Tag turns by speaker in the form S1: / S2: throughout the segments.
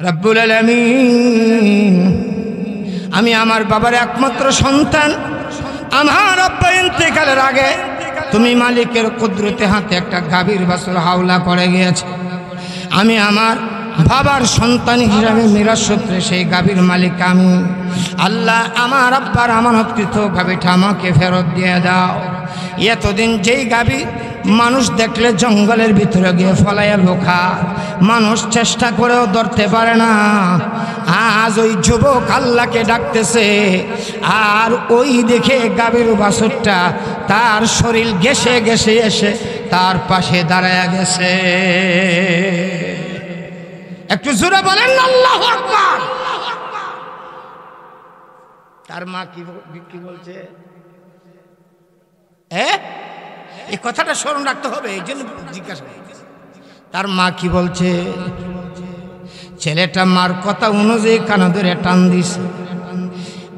S1: রব্বুল আলামিন, আমি আমার বাবার একমাত্র সন্তান। আমার আব্বা ইন্তেকালের আগে তুমি মালিকের কুদরতে হাতে একটা গাভীর বাছুর হাওলা করে গিয়েছে। আমি আমার বাবার সন্তান হিসাবে মিরাজ সূত্রে সেই গাভীর মালিক আমি। আল্লাহ, আমার আব্বার আমানতকৃত গাভীটা আমাকে ফেরত দিয়ে দাও। এতদিন যেই গাভী মানুষ দেখলে জঙ্গলের ভিতরে গিয়ে ফলাইয়া লোখা, মানুষ চেষ্টা করেও ধরতে পারে না, আজ ওই যুবক আল্লাহকে ডাকতেছে, আর ওই দেখে গাভীর বাছুরটা তার শরীর ঘেঁষে ঘেঁষে এসে তার পাশে দাঁড়ায়া গেছে। একটু জোরে বলেন আল্লাহু আকবার। তার মা কি বলছে? এই কথাটা স্মরণ রাখতে হবে, এই জন্য জিজ্ঞাসা করছি। তার মা কি বলছে? ছেলেটা মার কথা অনুযায়ী কানে ধরে টান দিছে।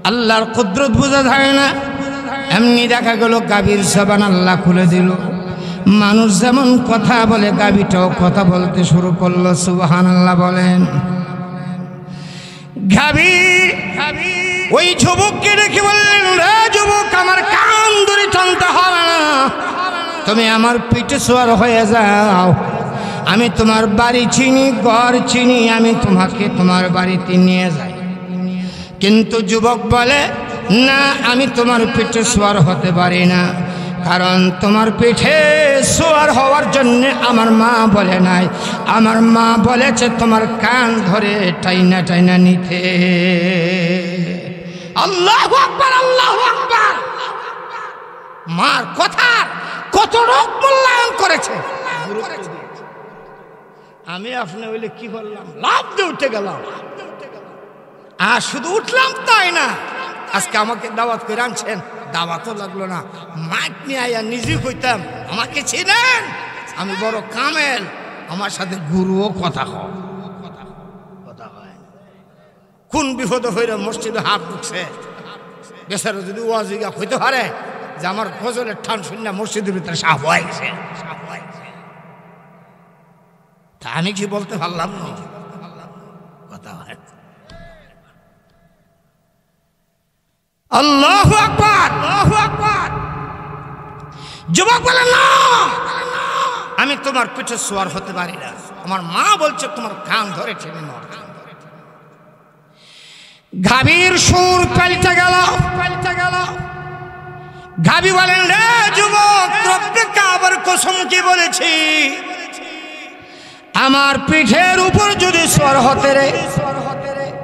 S1: আল্লাহর কুদরত বোঝা যায় না, এমনি দেখা গেল গাভীর জবান আল্লাহ খুলে দিল। মানুষ যেমন কথা বলে গাভীটাও কথা বলতে শুরু করলো। সুবহানাল্লাহ বলেন। গাভী ওই যুবককে দেখে বললেন, রে যুবক, আমার কান ধরে টানতে হবে না, তুমি আমার পিঠে সওয়ার হয়ে যাও। আমি তোমার বাড়ি চিনি, ঘর চিনি, আমি তোমাকে তোমার বাড়িতে নিয়ে যাই। কিন্তু যুবক বলে, না, আমি তোমার পিঠে সওয়ার হতে পারি না, কারণ তোমার পিঠে সওয়ার হওয়ার জন্য আমার মা বলে নাই, আমার মা বলেছে তোমার কান ধরে টাইনা টাইনা নিতে। আল্লাহু আকবার, আল্লাহু আকবার। মার কথার কত রকম মূল্যায়ন করেছে। আমি আপনি হইলে কি করলাম? লাফ দিয়ে উঠে গেলাম। আর শুধু উঠলাম তাই না, আজকে আমাকে দাওয়াত করে আনছেন, দাওয়াতও লাগলো না, মাইক নিয়ে আইয়া নিজেই কইতাম, আমাকে চিনেন, আমি বড় কামেল, আমার সাথে গুরুও কথা হয়। কোন বিপদ হইলে মসজিদে হাত ঢুকছে, বেচারা যদি ওয়াজিগা হইতে পারে যে আমার ফজলের ঠান শূন্য মসজিদের ভিতরে সাপ হয়ে গেছে, তা আমি কি বলতে পারলাম না? কথা হয়। আল্লাহু আকবার, আল্লাহু আকবার। যুবক বলে, না, আমি তোমার পিঠে সওয়ার হতে পারি না, আমার মা বলছে তোমার কান ধরে টেনে নাও। গাভীর সুর পাল্টে গেল। গাভী বলেন, রে যুবক, রব্বে কাবার কসম কি বলেছি, আমার পিঠের উপর যদি সওয়ার হতে রে,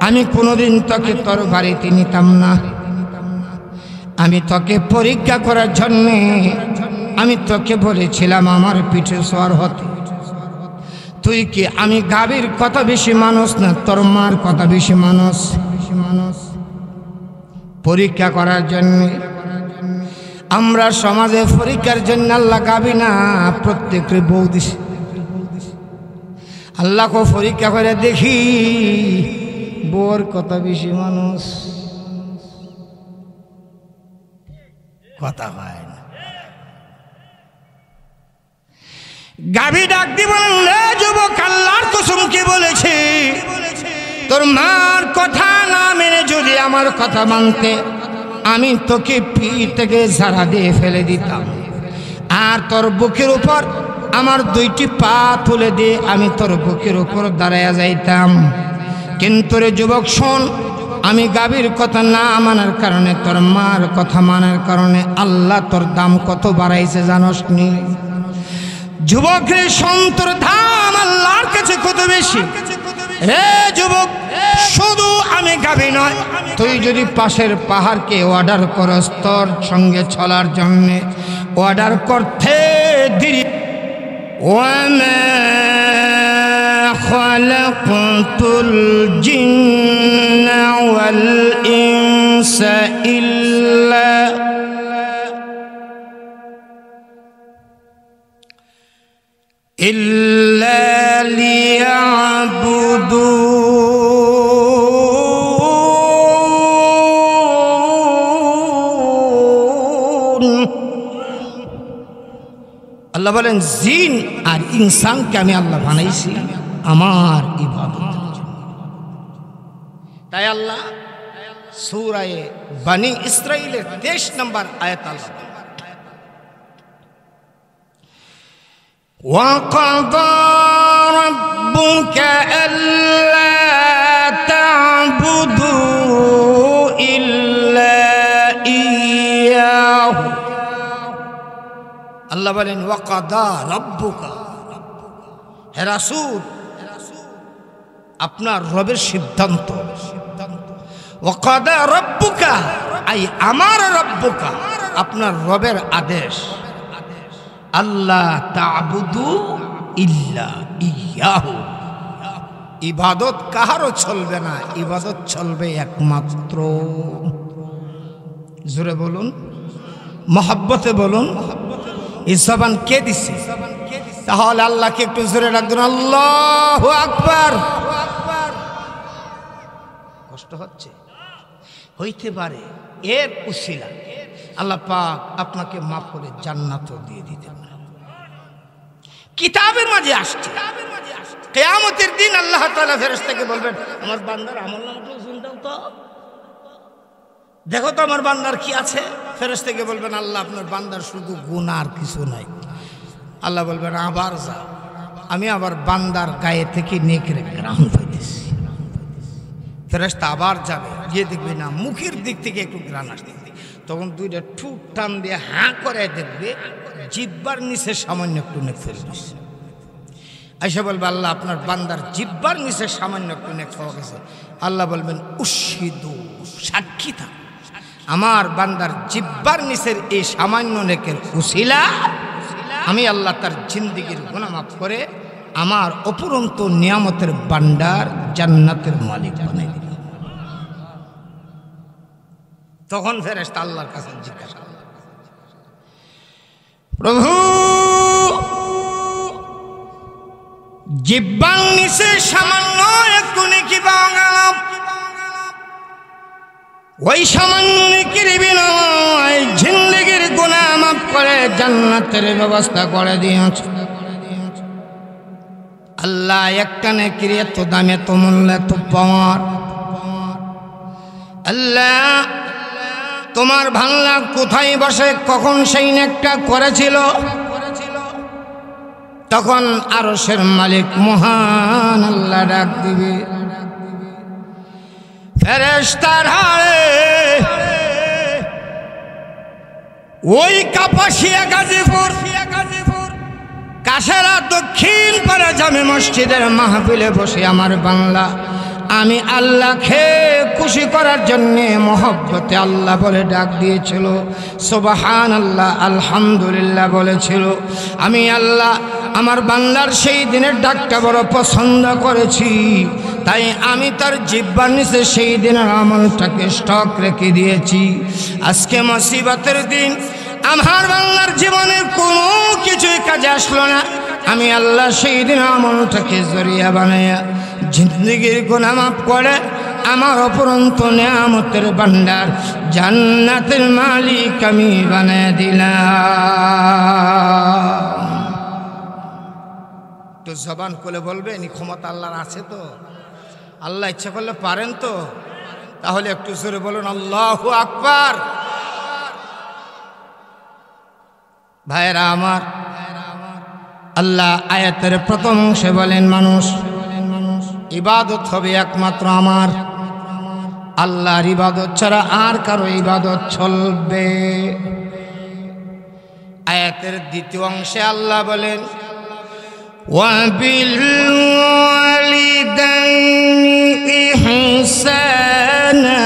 S1: আমি কোনোদিন তোকে তোর বাড়িতে নিতাম না। আমি তোকে পরীক্ষা করার জন্যে আমি তোকে বলেছিলাম আমার পিঠে সওয়ার হতে। তুই কি আমি গাভীর কথা বেশি মানুষ না তোর মার কথা বেশি মানুষ? পরীক্ষা করার জন্য আমরা সমাজে পরীক্ষার জন্য আল্লাহ গাভী না প্রত্যেকের বউ দিছে। আল্লাহকে পরীক্ষা করে দেখি বউর কথা বেশি মানুষ। কথা হয় না। গাভী ডাক দি বলেন, রে যুবক, আল্লাহর কসম কি বলেছি, তোর মার কথা না মেনে যদি আমার কথা মানতে, আমি তোকে পিঠ থেকে ঝাড়া দিয়ে ফেলে দিতাম, আর তোর বুকের উপর আমার দুইটি পা তুলে দিয়ে আমি তোর বুকের উপর দাঁড়াইয়া যাইতাম। কিন্তু রে যুবক শোন, আমি গাভীর কথা না মানার কারণে, তোর মার কথা মানার কারণে আল্লাহ তোর দাম কত বাড়াইছে জানোস নি? যুবক রে, সন্তর দাম আল্লাহর কাছে কত বেশি। রে যুবক, শুধু আমি গাভী নয়, তুই যদি পাশের পাহাড়কে অর্ডার করস তোর সঙ্গে চলার জন্য, অর্ডার করতে দেরি। ওয়ামা খালাকতুল জিন্না ওয়াল ইনসা ইল্লা লিয়াবুদুন। আল্লাহ বলেন, জিন আর ইনসানকে আমি আল্লাহ বানাইছি আমার ইবাদতের জন্য। তাই আল্লাহ সূরা বনি ইসরাঈলের 23 নম্বর আয়াত আল্লাহ وَقَضَى رَبُّكَ أَلَّا تَعْبُدُوا إِلَّا إِيَّاهُ আল্লাহ বলেন ওয়াকাদা রাব্বুকা, হে রাসূল আপনার রবের সিদ্ধান্ত। ওয়াকাদা রাব্বুকা আই আমার রাব্বুকা, আপনার রবের আদেশ, আল্লাহ তা'বুদু ইল্লা ইয়াহু, ইবাদত কাহারও চলবে না, ইবাদত চলবে একমাত্র, জোরে বলুন, মহব্বতে বলুন, এই জবান কে দিছে? তাহলে আল্লাহকে একটু জোরে ডাকবেন, আল্লাহু আকবার। কষ্ট হচ্ছে, হইতে পারে এর উসিলা আল্লাহ পাক আপনাকে মাফ করে জান্নাতও দিয়ে দিতে পারে। কিতাবের মাঝে আসছে কিয়ামতের দিন আল্লাহ তাআলা ফেরেশতাকে বলবেন, আমার বান্দার আমলনামাটা ওজন দাও তো, দেখো তো আমার বান্দার কি আছে। ফেরেশতাকে বলবেন, আল্লাহ আপনার বান্দার শুধু গুনাহ আর কিছু নাই। আল্লাহ বলবেন, আবার যা, আমি আবার বান্দার গায়ে থেকে নেকের গ্রাম পাইতেছি। ফেরেশতা আবার যাবে, গিয়ে দেখবে না মুখের দিক থেকে একটু গ্রাম আসতে, তখন দুইটা ঠুট টান দিয়ে হাঁ করে দেখবে জিহ্বার নিচে সামান্য একটু নেক ফেলে দিচ্ছে। আইসা বলবে, আল্লাহ আপনার বান্দার জিহ্বার নিচে সামান্য একটু নেক পাওয়া গেছে। আল্লাহ বলবেন, উশহিদু, সাক্ষী থাক, আমার বান্দার জিহ্বার নিচের এই সামান্য নেকের উসিলা আমি আল্লাহ তার জিন্দেগীর গুনাহ মাফ করে আমার অপুরন্ত নিয়ামতের ভান্ডার জান্নাতের মালিক বানাই দিল। তখন ফেরেশতা আল্লাহর কাছে জিজ্ঞাসা, প্রভু জিহ্বার নিচে সামান্য একটু নেকি পাওয়া গেল, ওই সামান্য নেকির বিনিময়ে জিন্দেগীর গুনাহ মাফ করে জান্নাতের ব্যবস্থা করে দিয়েছে। আল্লাহ একটা নেকির এত দাম, এত মূল্য, এত পাওয়ার। আল্লাহ তোমার ভাল্লা কোথায় বসে কখন সেই নেকটা করেছিল? তখন আরশের মালিক মহান আল্লাহ ডাক দিবে, ফেরেশতারা ওই কাপাসিয়া গাজীপুর কাছেরা দক্ষিণ পাড়া জামে মসজিদের মাহফিলে বসে আমার বাংলা আমি আল্লাহকে খুশি করার জন্যে মহব্বতে আল্লাহ বলে ডাক দিয়েছিল, সুবহানাল্লাহ, আলহামদুলিল্লাহ বলেছিল। আমি আল্লাহ আমার বাংলার সেই দিনের ডাকটা বড় পছন্দ করেছি, তাই আমি তার জিহ্বার নিচে সেই দিনের আমলটাকে স্টক রেখে দিয়েছি। আজকে মুসিবতের দিন, আমার বাংলার জীবনের কোনো কিছুই কাজে আসলো না, আমি আল্লাহ সেই দিন আমলটাকে জরিয়া বানাইয়া জিন্দেগীর গুনাহ মাফ করে আমার অপরন্ত নিয়ামতের ভান্ডার জান্নাতের মালিক আমি বানায় দিলাম। তো জবান খুলে বলবেন, এই ক্ষমতা আল্লাহর আছে তো? আল্লাহ ইচ্ছা করলে পারেন তো? তাহলে একটু জোরে বলুন, আল্লাহু আকবার। ভাইরা আমার, আল্লাহ আয়াতের প্রথম অংশে বলেন, মানুষ ইবাদত হবে একমাত্র আমার আল্লাহর, ইবাদত ছাড়া আর কারো ইবাদত চলবে। আয়াতের দ্বিতীয় অংশে আল্লাহ বলেন, ওয়াবিল ওয়ালিদাইনি ইহসানা,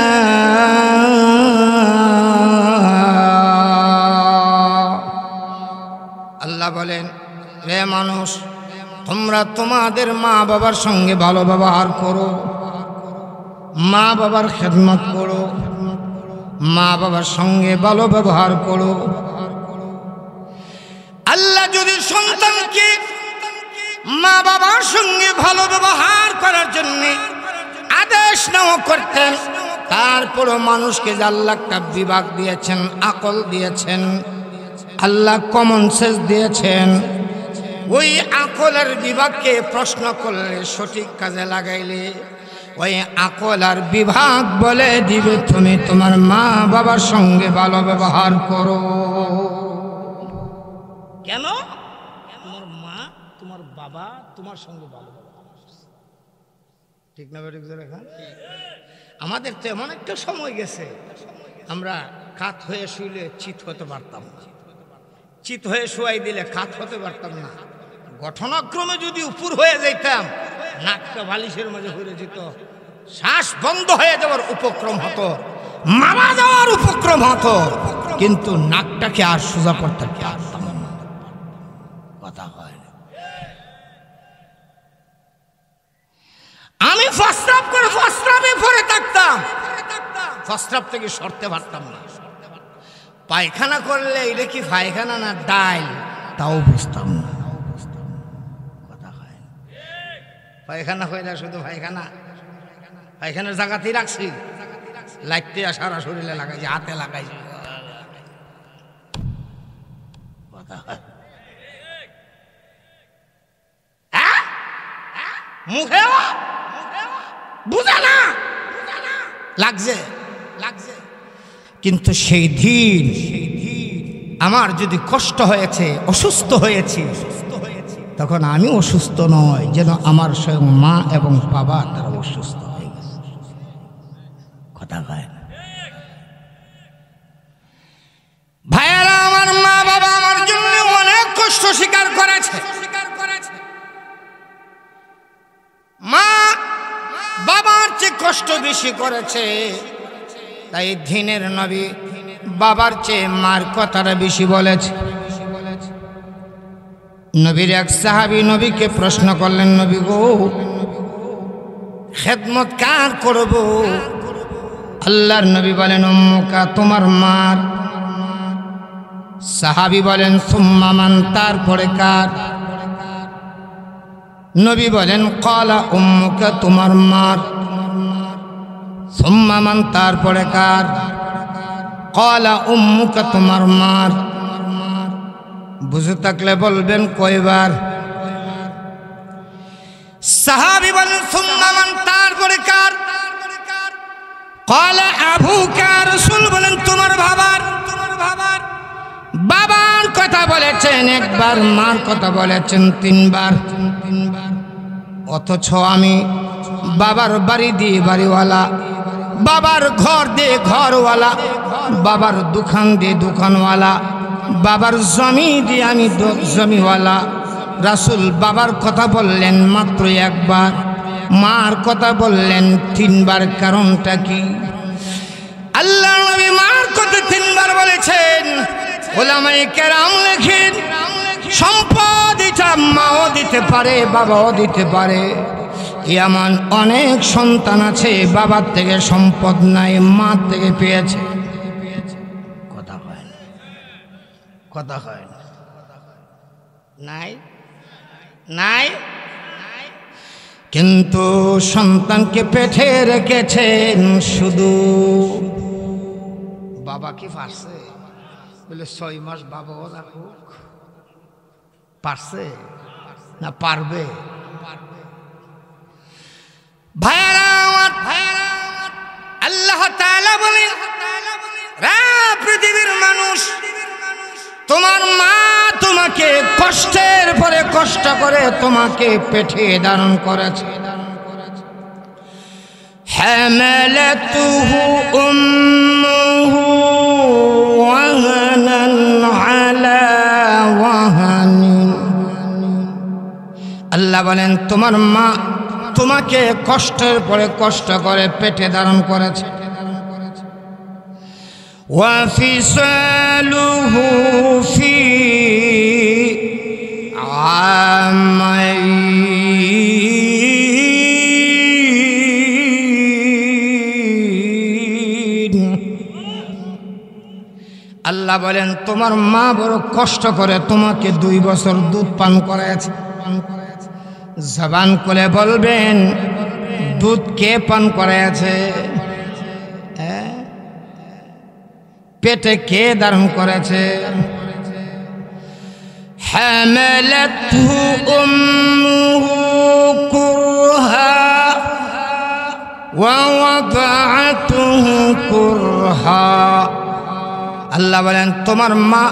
S1: আল্লাহ বলেন, রে মানুষ তোমরা তোমাদের মা বাবার সঙ্গে ভালো ব্যবহার করো, মা বাবার খেদমত করো, মা বাবার সঙ্গে ভালো ব্যবহার করো। আল্লাহ যদি সন্তানকে মা বাবার সঙ্গে ভালো ব্যবহার করার জন্য আদেশ নাও করতেন, তারপরও মানুষকে যে আল্লাহ একটা বিভাগ দিয়েছেন, আকল দিয়েছেন, আল্লাহ কমন সেন্স দিয়েছেন, ওই আকলের বিভাগকে প্রশ্ন করলে, সঠিক কাজে লাগাইলে ওই আকল আর বিভাগ বলে দিবে তুমি তোমার মা বাবার সঙ্গে ভালো ব্যবহার করো। কেন? তোমার মা তোমার বাবা তোমার সঙ্গে ভালো ব্যবহার করছে, ঠিক না বেঠিক? আমাদের তো এমন একটা সময় গেছে, আমরা কাত হয়ে শুইলে চিত হতে পারতাম না, চিত হয়ে শুয়াই দিলে কাত হতে পারতাম না। ঘটনাক্রমে যদি উপর হয়ে যাইতাম, নাকটা বালিশের মাঝে হয়ে যেত, শ্বাস বন্ধ হয়ে যাওয়ার উপক্রম হতো, মারা যাওয়ার উপক্রম হতো, কিন্তু নাকটাকে আর সোজা করতে পারতাম না। কথা হয় না। আমি প্রস্রাব করে প্রস্রাবে পড়ে থাকতাম, প্রস্রাব থেকে সরতে পারতাম না। পায়খানা করলে এটা কি পায়খানা না ডাইল তাও বুঝতাম না। কথা হয় না। পায়খানা হয়ে যায় শুধু পায়খানা, পায়খানার জায়গাতেই রাখছি, লাইটতে সারা শরীরে লাগাইছি, হাতে লাগাইছি। কথা হয়। মুখে বুঝে না, লাগছে লাগছে। কিন্তু সেই দিন আমার যদি কষ্ট হয়েছে, অসুস্থ হয়েছি, তখন আমি অসুস্থ নয়, যেন আমার স্বয়ং মা এবং বাবা তারা অসুস্থ হয়ে গেছে। কথা হয় না। ভাইয়েরা, আমার মা বাবা আমার জন্য অনেক কষ্ট স্বীকার করেছে। মা বাবার চেয়ে কষ্ট বেশি করেছে, তাই দিনের নবী বাবার চেয়ে মার কথাটা বেশি বলেছে। নবীর এক সাহাবী নবীকে প্রশ্ন করলেন, নবী গো, খেদমত কার করব? আল্লাহর নবী বলেন, উম্মুকা, তোমার মার। সাহাবী বলেন, সুম্মা মান, তারপরে কার? নবী বলেন, ক্বালা উম্মুকা, তোমার মার। সুম্মা মান, তারপরে কার? ক্বালা উম্মুকা, তোমার মার। বুঝে থাকলে বলবেন কয়বার? সাহাবী বলেন, সুম্মা মান, তারপরে কার? ক্বালা আবুকা। রাসূল বলেন, তোমার বাবার। বাবার কথা বলেছেন একবার, মার কথা বলেছেন তিনবার। অথচ আমি বাবার বাড়ি দিয়ে বাড়িওয়ালা, বাবার ঘর দিয়ে ঘরওয়ালা, বাবার দোকান দিয়ে দোকানওয়ালা, বাবার জমি দিয়ে আমি জমিওয়ালা। রাসূল বাবার কথা বললেন মাত্র একবার, মার কথা বললেন তিনবার। কারণটা কি? আল্লাহ নবী মার কথা তিনবার বলেছেন। উলামায়ে কেরাম লেখেন, সম্পদ এটা মাও দিতে পারে, বাবাও দিতে পারে। এমন অনেক সন্তান আছে বাবার থেকে সম্পদ নাই, মা থেকে পেয়েছে। কথা হয় না, কথা হয় না। নাই নাই, কিন্তু সন্তানকে পেটে রেখেছেন শুধু। বাবা কি পারছে? বলে 6 মাস বাবাও রাখুক, পারছে না পারবে? ভাইরা আমার, আল্লাহ তাআলা বলেন, পৃথিবীর মানুষ, তোমার মা তোমাকে কষ্টের পরে কষ্ট করে তোমাকে পেটে ধারণ করেছে। হামালাতুহু উম্মুহু ওয়াহানান আলা ওয়াহানিন। আল্লাহ বলেন, তোমার মা তোমাকে কষ্টের পরে কষ্ট করে পেটে ধারণ করেছে। وفصاله في عامين। আল্লাহ বলেন, তোমার মা বড় কষ্ট করে তোমাকে 2 বছর দুধ পান করেছে। জবান করে বলবেন, দুধ কে পান করেছে? পেটে কে ধারণ করেছে? হামালাতহু উম্মুহু কুরহা ووضعته كرها আল্লাহ বলেন তোমার মা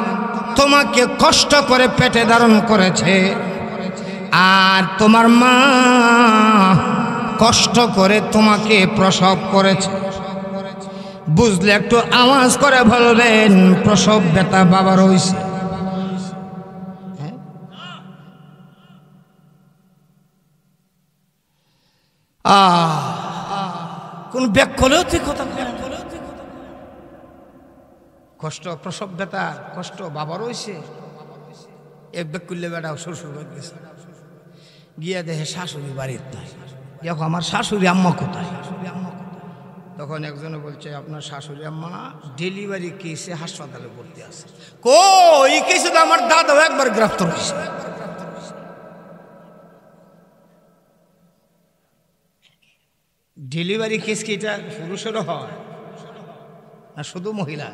S1: তোমাকে কষ্ট করে পেটে ধারণ করেছে আর তোমার মা কষ্ট করে তোমাকে প্রসব করেছে। বুঝলে একটু আওয়াজ করে বলবেন প্রসব ব্যথা বাবার হইছে। কোন ব্যাক করলেও তুই কথা কষ্ট প্রসব ব্যথা কষ্ট বাবার হইছে। এক ব্যাক করলে বেটা শ্বশুর বাড়ি গেছে, গিয়া দেখে শাশুড়ি বাড়ির নাই। দেখো আমার শাশুড়ি আম্মা কোথায়? তখন একজনে বলছে আপনার শাশুড়ি আম্মা ডেলিভারি কেসে হাসপাতালে ভর্তি আছে। কই কেসে তো আমার দাদাও একবার গ্রেফতার হয়েছে। ডেলিভারি কেস কি এটা পুরুষেরও হয় না শুধু মহিলা?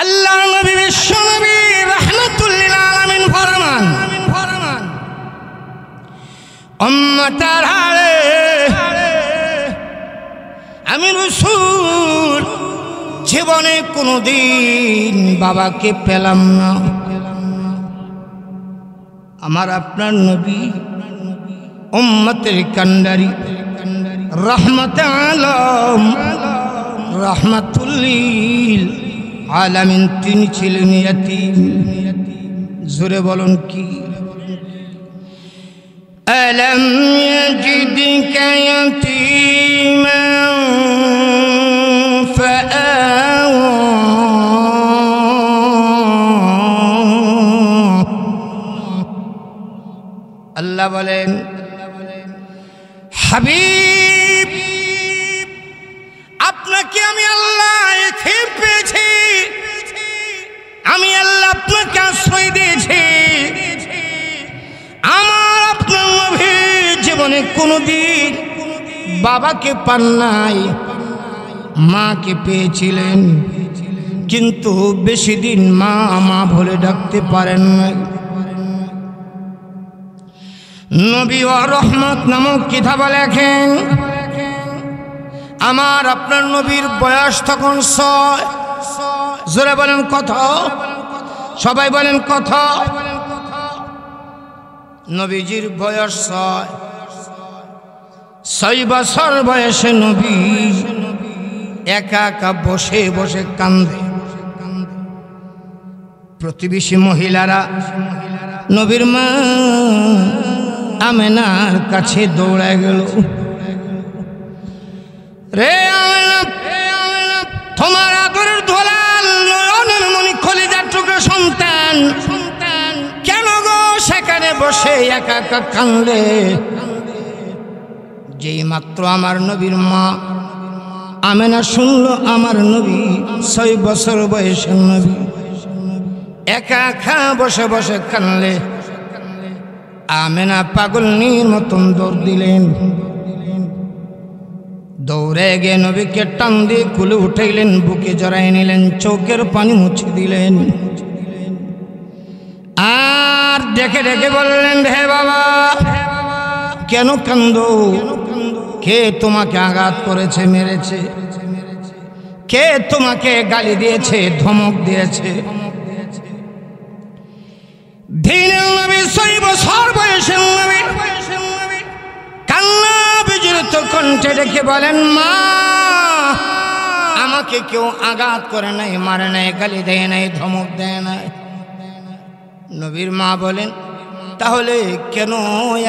S1: আল্লাহ নবী বিশ্ব নবী রাহমাতুল লিল আলামিন ফরমান উম্মতার হারে আমি রাসূল জীবনে কোনোদিন বাবাকে পেলাম না। আমার আপনার নবী উম্মতের কান্ডারি রহমতে আলম রহমাতুল লিল আলামিন তিনি ছিলেন ইয়াতীম। জোরে বলুন কি? আলম ইয়াজিদকা ইয়াতীমান ফাআওয়া আল্লাহ বলেন হাবিব আপনাকে আমি আল্লাহ এতিম পেয়েছি, আমি আল্লাহ আপনাকে আশ্রয় দিয়েছি। আমার আপনার নবী জীবনে কোনোদিন বাবাকে পান নাই, মাকে পেয়েছিলেন কিন্তু বেশি দিন মা মা বলে ডাকতে পারেন নাই। নবী ও রহমত নামক কিতাবে লেখেন আমার আপনার নবীর বয়স তখন 6। জোরে বলেন কত? সবাই বলেন কত? নবীজির বয়স 6 বছর বয়সে নবী একা একা বসে বসে কান্দে। প্রতিবেশী মহিলারা নবীর মা আমেনার কাছে দৌড়ায় গেল। রে আমেনা, তোমার আদরের ধোলাল নয়নের মনি কলিজার টুকরো সন্তান কেন গো সেখানে বসে একা একা কান্দে? যেই মাত্র আমার নবীর মা আমেনা শুনলো আমার নবী 6 বছর বয়সের নবী একা একা বসে বসে কান্দলে, আমেনা পাগলনির মতন দৌড় দিলেন। দৌড়ে গিয়ে নবীকে টান দিয়ে কুলে উঠাইলেন, বুকে জড়াই নিলেন, চোখের পানি মুছে দিলেন আর ডেকে ডেকে বললেন হে বাবা কেন কান্দো? কে তোমাকে আঘাত করেছে, মেরেছে? কে তোমাকে গালি দিয়েছে, ধমক দিয়েছে? দিনের নবী 6 বছর বয়সের নবী কান্না বিজড়িত কণ্ঠে ডেকে বলেন মা আমাকে কেউ আঘাত করে নাই, মারে নাই, গালি দেয় নাই, ধমক দেয় নাই। নবীর মা বলেন তাহলে কেন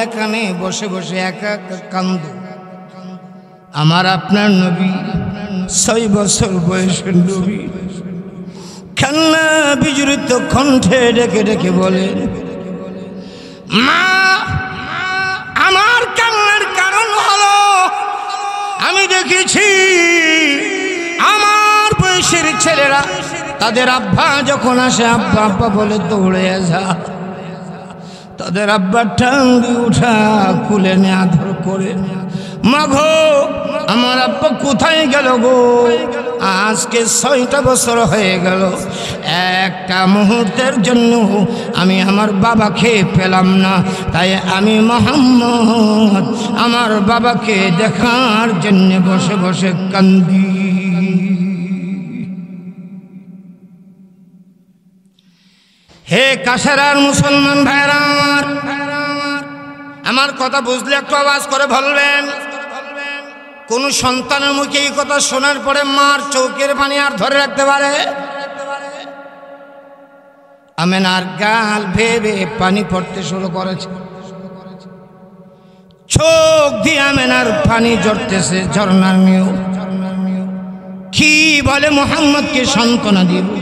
S1: এখানে বসে বসে একা একা কান্দো? আমার আপনার নবী 6 বছর বয়সের নবী কান্না বিজড়িত কণ্ঠে ডেকে ডেকে বলেন মা আমার কান্নার কারণ হলো আমি দেখেছি আমার বয়সের ছেলেরা তাদের আব্বা যখন আসে আব্বা আব্বা বলে দৌড়ে যা, তাদের আব্বা টাঙ্গি উঠা কুলে নিয়ে আদর করে মাগো আমার আব্বা কোথায় গেল গো? আজকে 6টা বছর হয়ে গেল, একটা মুহূর্তের জন্য আমি আমার বাবাকে পেলাম না। তাই আমি মুহাম্মদ আমার বাবাকে দেখার জন্য বসে বসে কান্দি। হে কাশেরার মুসলমান ভাইরা আমার কথা বুঝলে একটু আওয়াজ করে বলবেন। কোন সন্তানের মুখে এই কথা শোনার পরে মার চোখের পানি আর ধরে রাখতে পারে? আমেনার গাল ভেবে পানি পড়তে শুরু করেছে, চোখ দিয়ে আমেনার পানি ঝরতেছে ঝর্ণার মেয়েও। কি বলে মুহাম্মদকে সান্ত্বনা দিবে,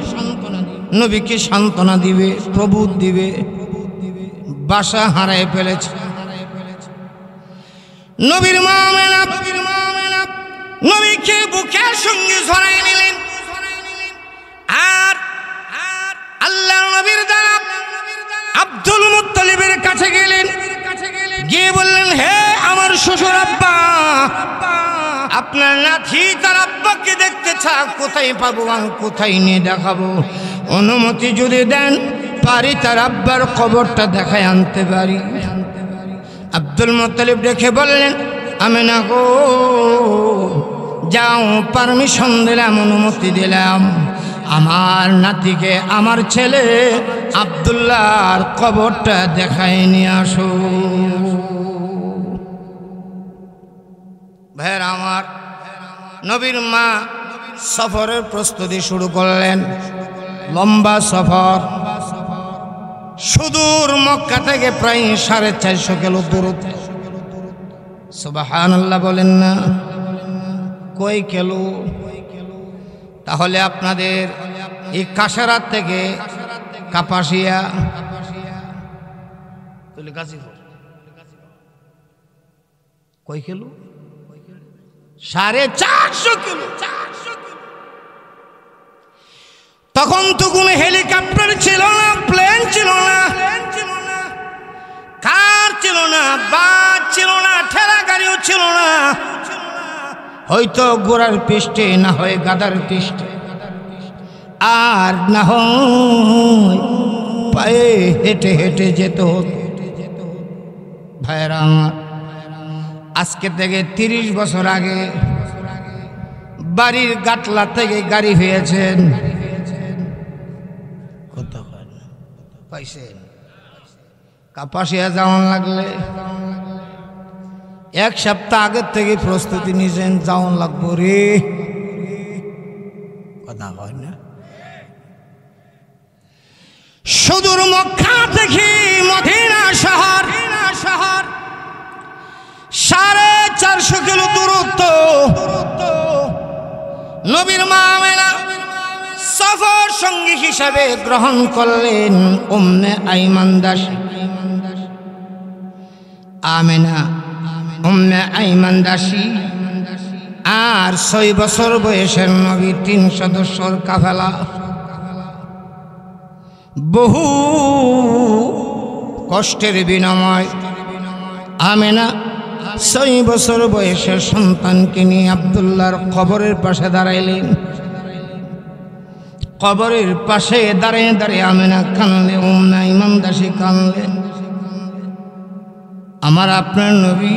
S1: নবীকে সান্ত্বনা দিবে, প্রবোধ দিবে, বাসা হারায় ফেলেছে। নবীর মা আমেনা নবীকে বুকের সঙ্গে জড়াই নিলেন আর আল্লাহর নবীর দ্বারা আব্দুল মুত্তালিবের কাছে গেলেন, গিয়ে বললেন, হে আমার শ্বশুর আব্বা, আপনার নাতি তার আব্বাকে দেখতে চায়, কোথায় পাবো আর কোথায় নিয়ে দেখাবো? অনুমতি যদি দেন পারি তার আব্বার কবরটা দেখায় আনতে পারি। আব্দুল মুত্তালিব দেখে বললেন, আমেনা গো যাও, পারমিশন দিলাম, অনুমতি দিলাম, আমার নাতিকে আমার ছেলে আব্দুল্লাহর কবরটা দেখায় নিয়ে আসো। ভাইরা আমার, নবীর মা সফরের প্রস্তুতি শুরু করলেন। লম্বা সফর, সুদূর মক্কা থেকে প্রায় 450 কিলো দূরত্ব। সুবহানাল্লাহ বলেন না? কই কিলো? তাহলে আপনাদের এই কাশারাত থেকে কাপাসিয়া কই কিলো? 450 কিলো। তখন তো কোনো হেলিকপ্টার ছিল না, প্লেন ছিল না, কার ছিল না, বাস ছিল না, ঠেলা গাড়িও ছিল না, হয়তো ঘোড়ার পৃষ্ঠে, না হয় গাধার পৃষ্ঠে, আর না হয় পায়ে হেঁটে হেঁটে যেত হতো। ভাইরা আমার, আজকে থেকে 30 বছর আগে বাড়ির গাটলা থেকে গাড়ি হয়েছেন, পাইছেন? কাপাসিয়া যাওয়ান লাগলে 1 সপ্তাহ আগের থেকে প্রস্তুতি নিয়েছেন, যাওয়ান লাগবো রে, কথা হয় না? সুদূর মক্কা থেকে মদিনা শহর 450 কিলো দূরত্ব। নবীর মা আমেনা সফর সঙ্গী হিসাবে গ্রহণ করলেন উম্মে আইমান দাসী। আমেনা উম্মে আইমান দাসী আর 6 বছর বয়সের নবী, 3 সদস্যর কাফেলা। বহু কষ্টের বিনিময় আমেনা 6 বছর বয়সের সন্তানকে নিয়ে আব্দুল্লাহর কবরের পাশে দাঁড়াইলেন। কবরের পাশে দাঁড়িয়ে দাঁড়িয়ে আমেনা কানলে, উম্মে আইমান দাসী কানলেন। আমার আপনার নবী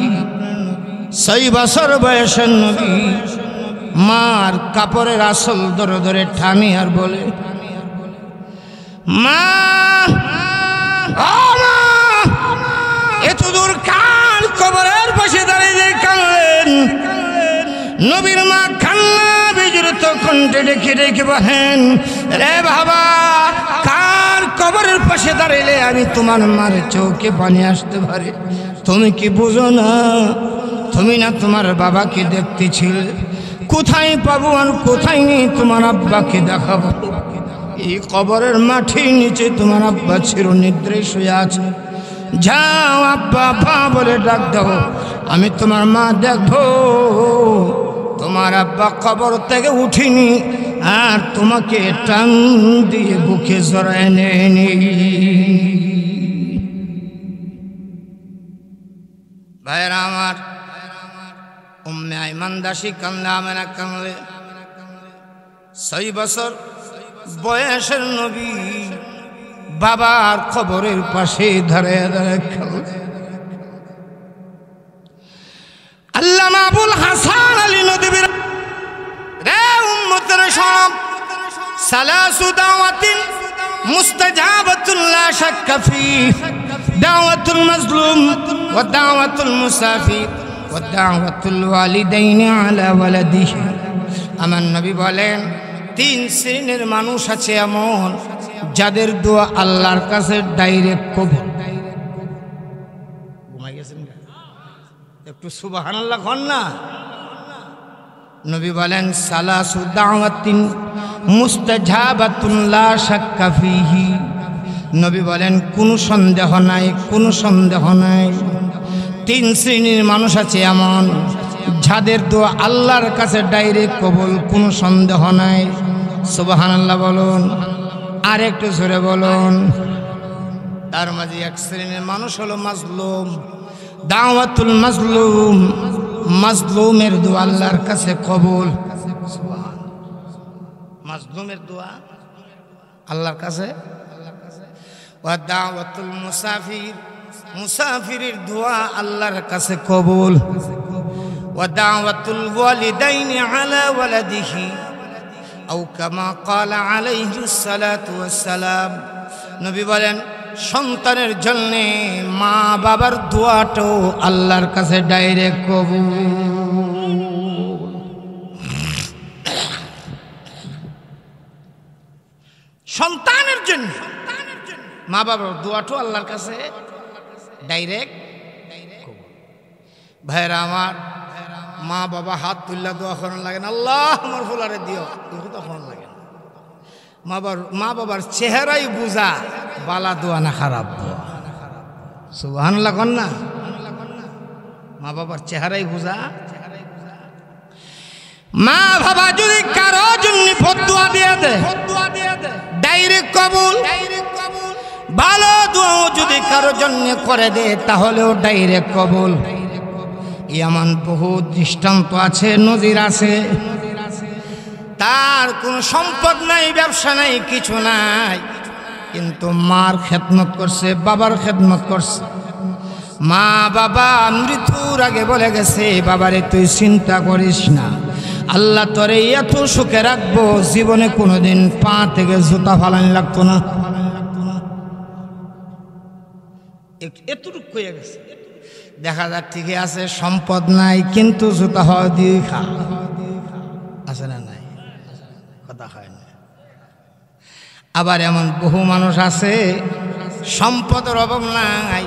S1: 6 বছর বয়সের নবী মার কাপড়ের আসল ধরে ধরে টানি আর বলে, মা, এত দূর কান কবরের পাশে দাঁড়িয়ে কানলেন। নবীর মা কান্না বিজড়িত কণ্ঠে ডেকে ডেকে বলেন, রে বাবা, কার কবরের পাশে দাঁড়াইলে আমি তোমার মার চোখে পানি আসতে পারে? তুমি কি বুঝো না? তুমি না তোমার বাবাকে দেখতেছিলে? কোথায় পাবো আর কোথায় নেই তোমার আব্বাকে দেখাবো? এই কবরের মাটির নিচে তোমার আব্বা চির নিদ্রায় শুয়ে আছে। যাও আব্বা আব্বা বলে ডাক দাও, আমি তোমার মা দেখবো। তোমার আব্বা কবর থেকে উঠিনি আর তোমাকে টান দিয়ে বুকে জড়ায় নেয়নি। ভাইরা আমার, উম্মে আইমান দাসী কান্দে, আমেনা কান্দে। 6 বছর বয়সের নবী বাবার কবরের পাশে দাঁড়ায় দাঁড়ায় কান্দে। আল্লামা আবুল হাসান আলী নদভী রে উম্মতের সব সালাসু দাওয়াতিন মুস্তাজাবাতুন লা শাক্কা ফি দাওয়াতুল মাজলুম ওয়া দাওয়াতুল মুসাফির ওয়া দাওয়াতুল ওয়ালিদাইনি আলা ওয়ালাদিহি। আমার নবী বলেন 3 শ্রেণীর মানুষ আছে এমন যাদের দোয়া আল্লাহর কাছে ডাইরেক্ট কবুল। ঘুমাই গেছেন একটু সুবহানাল্লাহ কন না। নবী বলেন সালাসু দাওয়াতিন মুস্তাজাবাতুন লা শাক্কা ফিহি। নবী বলেন কোনো সন্দেহ নাই, কোনো সন্দেহ নাই। 3 শ্রেণীর মানুষ আছে এমন যাদের দোয়া আল্লাহর কাছে ডাইরেক্ট কবুল, কোনো সন্দেহ নাই। সুবহানাল্লাহ বলুন, আর একটু জোরে বলুন। তার মাঝে 1 শ্রেণীর মানুষ হলো মাজলুম। দাওয়াতুল মাজলুম, মাজলুমের দোয়া আল্লাহর কাছে কবুল। মাজলুমের দোয়া আল্লাহর কাছে। ওয়া দাওয়াতুল মুসাফির, মুসাফিরের দোয়া আল্লাহর কাছে কবুল। ওয়া দাওয়াতুল ওয়ালিদাইনি আলা ওয়ালাদিহি আও কামা ক্বালা আলাইহিস সালাতু ওয়াস সালাম। নবী বলেন সন্তানের জন্য মা বাবার দোয়াটাও আল্লাহর কাছে ডাইরেক্ট কবুল। সন্তানের জন্য মা বাবার দোয়াটাও আল্লাহর কাছে ডাইরেক্ট কবুল। ভাইরা আমার, মা বাবা হাত তুললে দোয়া করার লাগে না, আল্লাহ আমার ফুলারে দিও, এগুলো তখন লাগে না। মা বাবার চেহারাই বুঝা বালা দোয়া না খারাপ দোয়া। সুবহানাল্লাহ কন না। মা বাবার চেহারাই বুঝা। মা বাবা যদি কারো জন্য ফতোয়া দিয়ে দেয় ডাইরেক্ট কবুল। ভালো দোয়া যদি কারো জন্য করে দেয় তাহলেও ডাইরেক্ট কবুল। এমন বহু দৃষ্টান্ত আছে, নজির আছে। তার কোনো সম্পদ নাই, ব্যবসা নাই, কিছু নাই, কিন্তু মার খেদমত করছে, বাবার খেদমত করছে। মা বাবা মৃত্যুর আগে বলে গেছে, বাবারে তুই চিন্তা করিস না, আল্লাহ তোরে এত সুখে রাখবো জীবনে কোনোদিন পা থেকে জুতা ফালানি লাগতো না। এতটুকু হয়ে গেছে। দেখা যাক ঠিকই আছে, সম্পদ নাই কিন্তু জুতা হওয়া দিয়ে খা, আছে না নাই? কথা হয় না। আবার এমন বহু মানুষ আছে সম্পদের অভাব নাই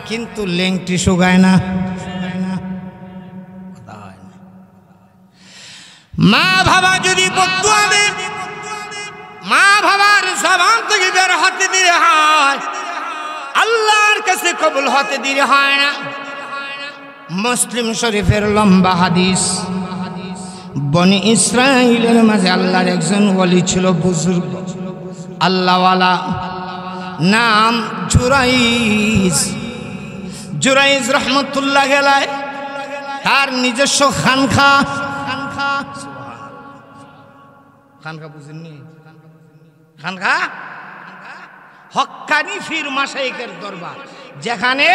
S1: কিন্তু লেংটি শুকায় না, কথা হয় না। মা বাবা যদি বদুয়া দেয়, মা বাবার জবান থেকে বের হতে দিলে হয়, আল্লাহর কাছে কবুল হতে দিলে হয় না। মুসলিম শরীফের লম্বা হাদিস। বনি ইসরাইলের মাঝে আল্লাহর একজন ওলি ছিল, বুজুর্গ আল্লাহওয়ালা, নাম জুরাইজ। জুরাইজ রহমতুল্লাহ আলাইহ তার নিজস্ব খানখা বুঝেননি? খানখা হক্কানি ফির মাশায়েখের দরবার, যেখানে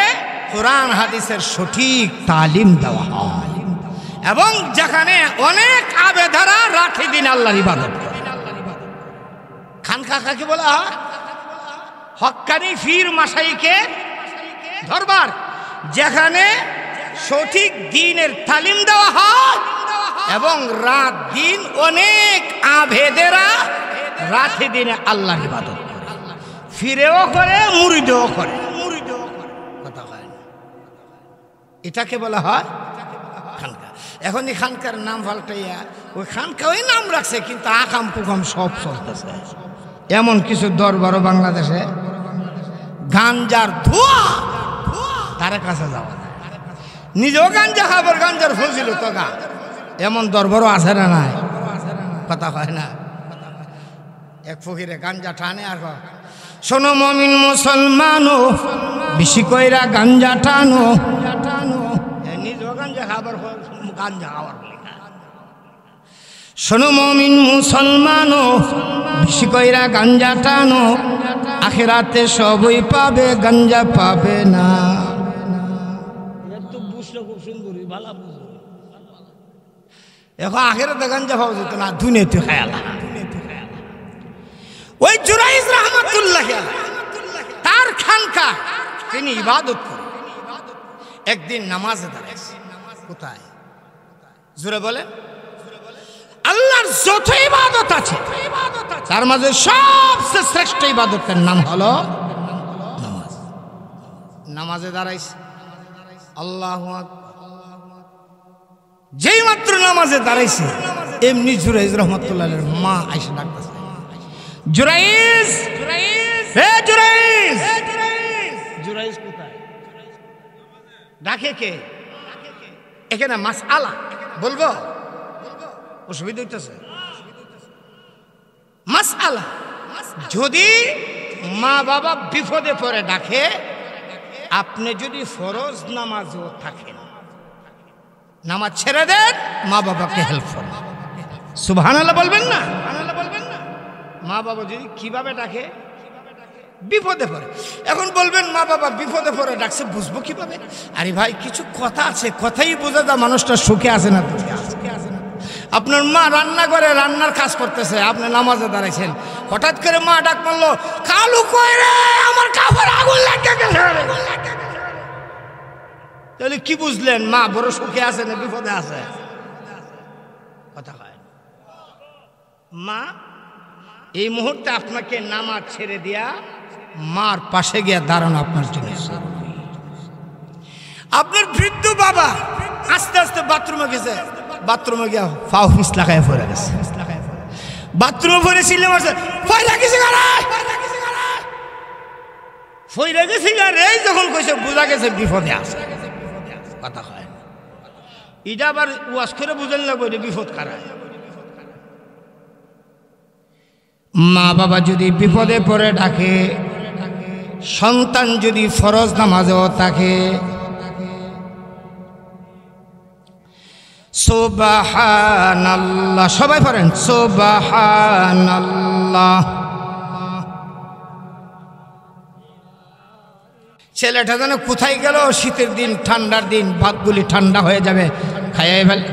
S1: কোরআন হাদিসের সঠিক তালিম দেওয়া হয় এবং যেখানে অনেক আবেদারা রাখে দিন আল্লাহর ইবাদত করে। খানখা কাকে বলা হয়? হক্কানি ফির মাশায়েখের দরবার, যেখানে সঠিক দ্বীনের তালিম দেওয়া হয় এবং রাত দিন অনেক আবেদেরা রাতে দিনে আল্লাহর ইবাদত করে, ফিরেও করে, মুরিদেও করে। কথা হয় না, এটাকে বলা হয় খানকা। এখন এই খানকার নাম পাল্টাইয়া ওই খানকা ওই নাম রাখছে, কিন্তু আকাম কুকাম সব চলতেছে। এমন কিছু দরবারও বাংলাদেশে গাঞ্জার ধোয়া তার কাছে যাওয়া যায়, নিজেও গাঞ্জা খাবার, গাঞ্জার ফজিল তো গা, এমন দরবারও আছে না নাই? কথা হয় না। এক ফকিরে গাঞ্জা টানে আর শোনো মমিন মুসলমানও, বেশি কইরা গাঞ্জা টানো, নিজেও গাঞ্জা খাবার গাঞ্জা খাওয়ার লেখা। শোনো মুমিন মুসলমানো, বেশি কইরা গাঞ্জা টানো, আখিরাতে সবই পাবে, গাঞ্জা পাবে না। তো বুঝলো খুব সুন্দরী, ভালো বুঝলো। এখন আখিরাতে গাঞ্জা পাওয়া যেত না, দুনিয়াতে খায়ালা। ওই জুরাইজ রাহমাতুল্লাহ তার খানকা তিনি ইবাদত করেন। একদিন নামাজে দাঁড়াইছে। কোথায়? জোরে বলেন। আল্লাহর যত ইবাদত আছে তার মাঝে সবচেয়ে শ্রেষ্ঠ ইবাদতের নাম হলো নামাজ। নামাজে দাঁড়াইছে। আল্লাহু আকবার। যেই মাত্র নামাজে দাঁড়াইছে এমনি জুরাইজ রাহমাতুল্লাহর মা আয়েশা ডাকতেছে, জুরাইজ, হে জুরাইজ। জুরাইজ কোথায়? ডাকে কে? এখানে মাসআলা বলবো, অসুবিধা হইতেছে। মাসআলা, যদি মা বাবা বিপদে পড়ে ডাকে, আপনি যদি ফরজ নামাজও থাকেন, নামাজ ছেড়ে দেন, মা বাবাকে হেল্প করেন। সুবহানাল্লাহ বলবেন না? মা বাবা যদি কিভাবে ডাকে? বিপদে পড়ে। এখন বলবেন মা বাবা বিপদে পড়ে ডাকছে, বুঝবো কিভাবে? আরে ভাই, কিছু কথা আছে, কথাই বোঝা যায় মানুষটা সুখে আছে না দুঃখে আছে। আপনার মা রান্না করে, রান্নার কাজ করতেছে, আপনি নামাজে দাঁড়াইছেন, হঠাৎ করে মা ডাক মারলো, কালু কই রে, আমার কাপড় আগুন লাগে গেছে। তাহলে কি বুঝলেন? মা বড় সুখে আছে না বিপদে আছে? কথা হয়। মা এই মুহূর্তে আপনাকে নামাজ ছেড়ে দিয়া মার পাশে গিয়া দাঁড়ানো আপনার জন্য। আপনার বৃদ্ধ বাবা আস্তে আস্তে বাথরুমে গেছে, বাথরুমে গিয়া ফাউ ফিস লাগায় পড়ে গেছে। বাথরুমে পড়ে ছিলে মারছে, ফয়লা গেছে ফয়লা গেছে রে। যখন কইছে বোঝা গেছে বিপদে আছে। কথা হয়। এটা আবার ওয়াজ করে বুঝেন লাগবে এটা বিপদ কারা। মা বাবা যদি বিপদে পড়ে ডাকে, সন্তান যদি ফরজ নামাজেও থাকে, সুবহানাল্লাহ, সবাই পড়েন সুবহানাল্লাহ। ছেলেটা যেন কোথায় গেল? শীতের দিন, ঠান্ডার দিন, ভাতগুলি ঠান্ডা হয়ে যাবে,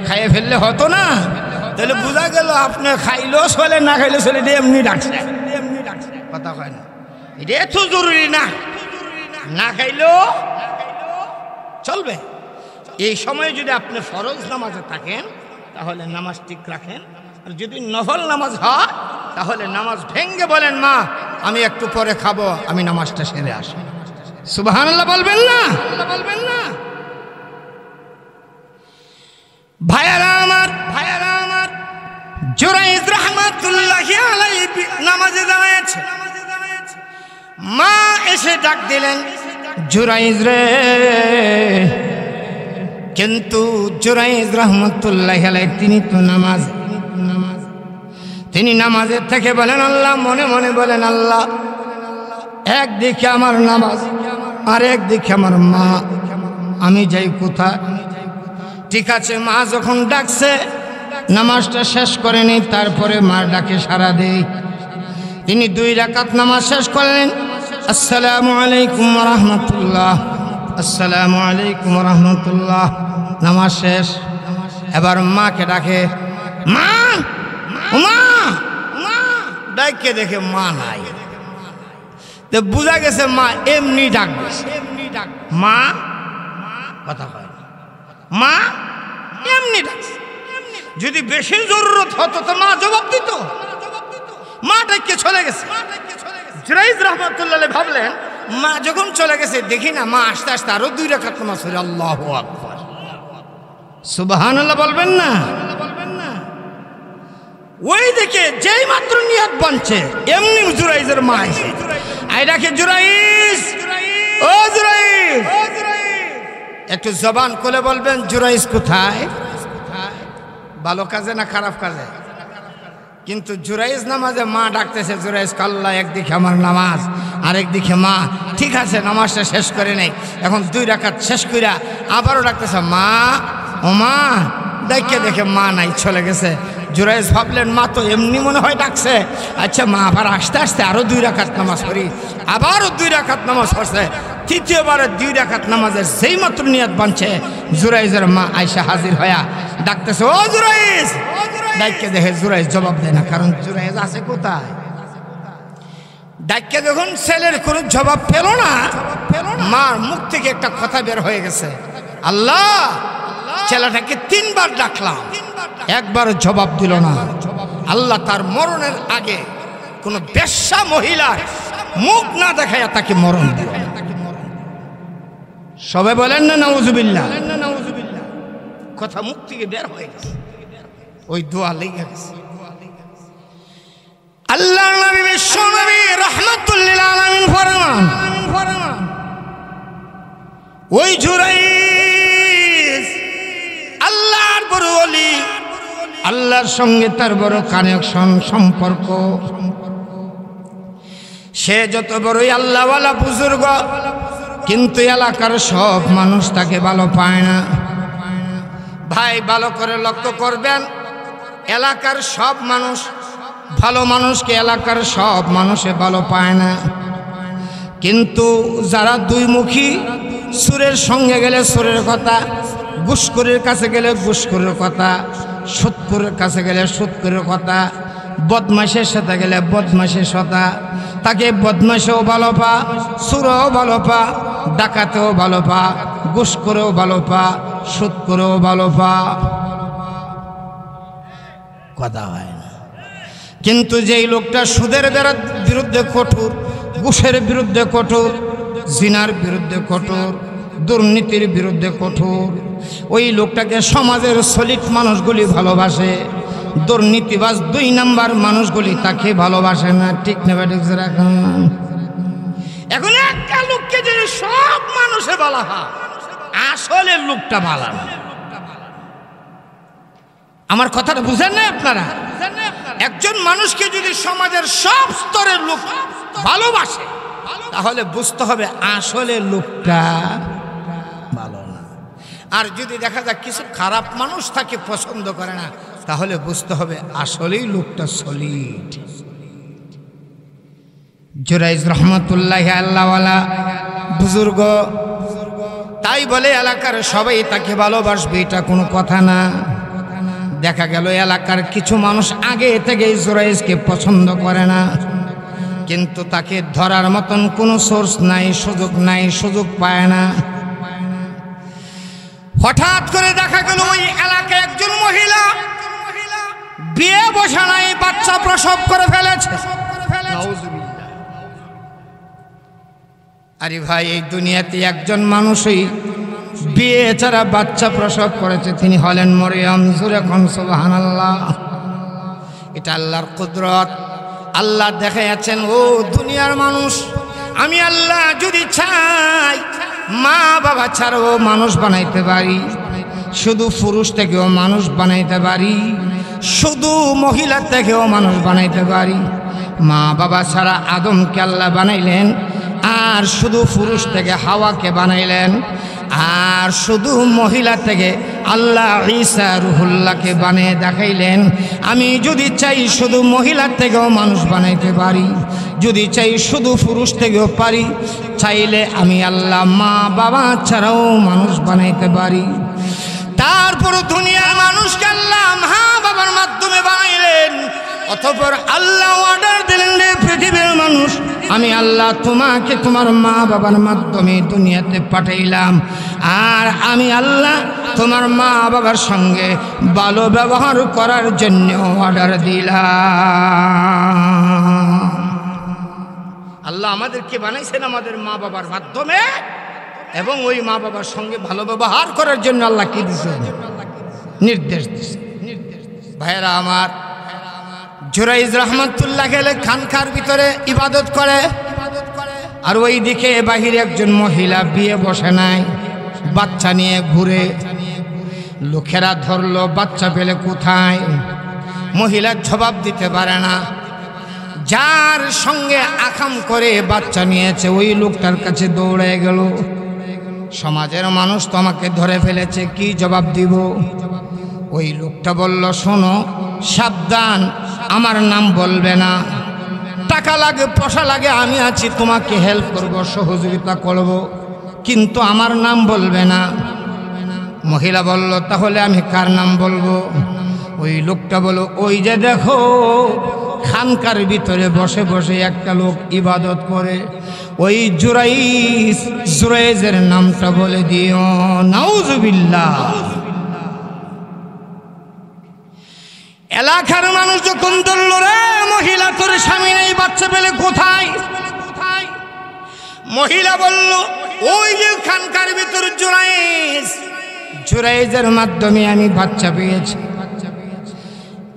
S1: খাইয়ে ফেললে হতো না? তাহলে বোঝা গেল আপনি খাইলেও চলে, না খাইলেও চলে, এমনি ডাকছে। কথা হয় না, এটা এত জরুরি না, না খাইলেও চলবে। এই সময়ে যদি আপনি ফরজ নামাজে থাকেন তাহলে নামাজ ঠিক রাখেন, আর যদি নফল নামাজ হয় তাহলে নামাজ ভেঙ্গে বলেন, মা আমি একটু পরে খাবো, আমি নামাজটা সেরে আসি। সুবহানাল্লাহ বলবেন না? ভাইয়ারা আমার, জুরাইজ রাহমাতুল্লাহি আলাইহি নামাজে দাঁড়িয়েছে। মা এসে ডাক দিলেন, জুরাইজ রে। কিন্তু জুরাইজ রাহমাতুল্লাহি আলাইহি তিনি তো তিনি নামাজের থেকে বলেন আল্লাহ, মনে মনে বলেন আল্লাহ, একদিকে আমার নামাজ আর একদিকে আমার মা, আমি যাই কোথায়? ঠিক আছে, মা যখন ডাকছে নামাজটা শেষ করে নেই, তারপরে মার ডাকে সাড়া দেই। তিনি 2 রাকাত নামাজ শেষ করলেন। আসসালামু আলাইকুম ওয়া রাহমাতুল্লাহ, আসসালামু আলাইকুম ওয়া রাহমাতুল্লাহ। নামাজ শেষ। এবার মাকে ডাকে, মা মা মা। ডাকে দেখে মা নাই, তো বুঝা গেছে মা এমনি ডাকবে। মা কথা হয়, মা এমনি ডাকছে। যদি বেশি জরুরত হতো তো মা জবাব দিত। মা ডাকে চলে গেছে। জুরাইজ রাহমাতুল্লাহ ভাবলেন, মা যখন চলে গেছে, দেখি না মা আস্তে আস্তে আরো 2 রাকাত নামাজ পড়ে আল্লাহু আকবার। সুবহানাল্লাহ বলবেন না? ওই দেখে যেই মাত্র নিয়ত বানছে, এমনি জুরাইজের মা এসে আইডাকে, জুরাইজ, ও জুরাইজ। একটু জবান খুলে বলবেন জুরাইজ কোথায়? ভালো কাজে না খারাপ কাজে? কিন্তু জুরাইজ নামাজে মা ডাকতেছে, জুরাইজ কাল্লা, একদিকে আমার নামাজ আর একদিকে মা। ঠিক আছে, নামাজটা শেষ করে নেই। এখন 2 রাকাত শেষ কইরা আবারও ডাকতেছে, মা ও মা দেখে দেখে মা নাই, চলে গেছে। জুরাইজ ভাবলেন মা তো এমনি মনে হয় ডাকছে, আচ্ছা মা আবার আস্তে আস্তে আরো 2 রাকাত নামাজ পড়ি। আবারও 2 রাকাত নামাজ পড়ছে। তৃতীয়বারে 2 রাকাত নামাজের যেই মাত্র নিয়ত বানছে, জুরাইজের মা আয়সা হাজির হইয়া ডাকতেছে, ও জুরাইজ। ডাইকে দেখে জুরাইজ জবাব দেয় না, কারণ জুরাইজ আছে কোথায়। ডাইকে যখন ছেলের কোনো জবাব পেল না, মার মুখ থেকে একটা কথা বের হয়ে গেছে, আল্লাহ ছেলেটাকে 3 বার ডাকলাম, একবার জবাব দিল না। আল্লাহ তার মরণের আগে কোন বেশ্যা মহিলার মুখ না দেখায় তাকে মরণ দিল। সবাই বলেন না নাউজুবিল্লাহ। কথা মুখ থেকে বের হয়ে গেছে, ওই দোয়া লেগে গেছে। আল্লাহর নবী বিশ্ব নবী রাহমাতুল লিল আলামিন ফরমান, ওই জুরাইজ আল্লাহর বড় ওলি, আল্লাহর সঙ্গে তার বড় কানেকশন সম্পর্ক। সে যত বড়ই আল্লাহওয়ালা বুজুর্গ, কিন্তু এলাকার সব মানুষ তাকে ভালো পায় না। ভাই ভালো করে লক্ষ্য করবেন, এলাকার সব মানুষ ভালো মানুষকে এলাকার সব মানুষে ভালো পায় না। কিন্তু যারা 2 মুখী, সুরের সঙ্গে গেলে সুরের কথা, ঘুষখোরের কাছে গেলে ঘুষখোরের কথা, সুদখোরের কাছে গেলে সুদখোরের কথা, বদমাশের সাথে গেলে বদমাশের কথা, তাকে বদমাশেও ভালো পা, সুরও ভালো পা, ডাকাতেও ভালো পা, ঘুষখোরেও ভালো পা, সুদখোরেও ভালো পা, কথা হয় না। কিন্তু যেই লোকটা সুদের বিরুদ্ধে কঠোর, ঘুষের বিরুদ্ধে কঠোর, জিনার বিরুদ্ধে কঠোর, দুর্নীতির বিরুদ্ধে কঠোর, ওই লোকটাকে সমাজের সলিড মানুষগুলি ভালোবাসে। দুর্নীতিবাজ 2 নাম্বার মানুষগুলি তাকে ভালোবাসে না। ঠিক না ঠিক? এখন একটা লোককে যদি সব মানুষে বলা হয়, আসলে লোকটা ভালো না। আমার কথাটা বুঝেন না আপনারা? একজন মানুষকে যদি সমাজের সব স্তরের লোক ভালোবাসে, তাহলে বুঝতে হবে আসলে লোকটা ভালো না। আর যদি দেখা যায় কিছু খারাপ মানুষ তাকে পছন্দ করে না, তাহলে বুঝতে হবে আসলেই লোকটা সলিড। জুরাইজ রহমতুল্লাহ আল্লাহওয়ালা বুজুর্গ, তাই বলে এলাকার সবাই তাকে ভালোবাসবে এটা কোনো কথা না। দেখা গেল এলাকার কিছু মানুষ আগে থেকেই জুরাইজকে পছন্দ করে না, কিন্তু তাকে ধরার মতন কোনো সোর্স নাই, সুযোগ নাই, সুযোগ পায় না। হঠাৎ করে দেখা গেল ওই এলাকায় একজন মহিলা বিয়ে বসা নাই, বাচ্চা প্রসব করে ফেলেছে। আরে ভাই, এই দুনিয়াতে একজন মানুষই বিয়ে ছাড়া বাচ্চা প্রসব করেছে, তিনি হলেন মরিয়ম। জোরে কোন সুবহানাল্লাহ। এটা আল্লাহর কুদরত। আল্লাহ দেখাচ্ছেন, ও দুনিয়ার মানুষ, আমি আল্লাহ যদি চাই মা বাবা ছাড়াও মানুষ বানাইতে পারি, শুধু পুরুষ থেকেও মানুষ বানাইতে পারি, শুধু মহিলা থেকেও মানুষ বানাইতে পারি। মা বাবা ছাড়া আদমকে আল্লাহ বানাইলেন, আর শুধু পুরুষ থেকে হাওয়াকে বানাইলেন, আর শুধু মহিলা থেকে আল্লাহ ঈসা রুহুল্লাহকে বানিয়ে দেখাইলেন। আমি যদি চাই শুধু মহিলা থেকেও মানুষ বানাইতে পারি, যদি চাই শুধু পুরুষ থেকেও পারি, চাইলে আমি আল্লাহ মা বাবা ছাড়াও মানুষ বানাইতে পারি। তারপর দুনিয়ার মানুষকে আল্লাহ মা বাবার মাধ্যমে বানাইলেন। অতঃপর আল্লাহ অর্ডার দিলেন, রে পৃথিবীর মানুষ, আমি আল্লাহ তোমাকে তোমার মা বাবার মাধ্যমে দুনিয়াতে পাঠাইলাম, আর আমি আল্লাহ তোমার মা বাবার সঙ্গে ভালো ব্যবহার করার জন্য অর্ডার দিলাম। আল্লাহ আমাদেরকে বানাইছেন আমাদের মা বাবার মাধ্যমে, এবং ওই মা বাবার সঙ্গে ভালো ব্যবহার করার জন্য আল্লাহ কি দিয়েছেন? নির্দেশ দিয়েছেন। ভাইয়েরা আমার, জুরাইজ রহমতুল্লাহ গেলে খানকার ভিতরে ইবাদত করে, আর ওই দিকে বাহিরে একজন মহিলা বিয়ে বসে নাই, বাচ্চা নিয়ে ঘুরে। লোকেরা ধরলো বাচ্চা পেলে কোথায়, মহিলা জবাব দিতে পারে না। যার সঙ্গে আকাম করে বাচ্চা নিয়েছে ওই লোকটার কাছে দৌড়ে গেল, সমাজের মানুষ তো আমাকে ধরে ফেলেছে, কি জবাব দিব? ওই লোকটা বলল, শোনো সাবধান, আমার নাম বলবে না, টাকা লাগে পয়সা লাগে আমি আছি, তোমাকে হেল্প করব, সহযোগিতা করব, কিন্তু আমার নাম বলবে না। মহিলা বলল, তাহলে আমি কার নাম বলবো? ওই লোকটা বলল, ওই যে দেখো খানকার ভিতরে বসে বসে একটা লোক ইবাদত করে, ওই জুরাইজের নামটা বলে দিও। নাউজুবিল্লাহ। এলাকার মানুষ যখন বলল, রে মহিলা তোর স্বামী নেই, বাচ্চা পেলে কোথায়? মহিলা বলল, ওই যে খানকার ভিতর জুরাইজের মাধ্যমে আমি বাচ্চা পেয়েছি।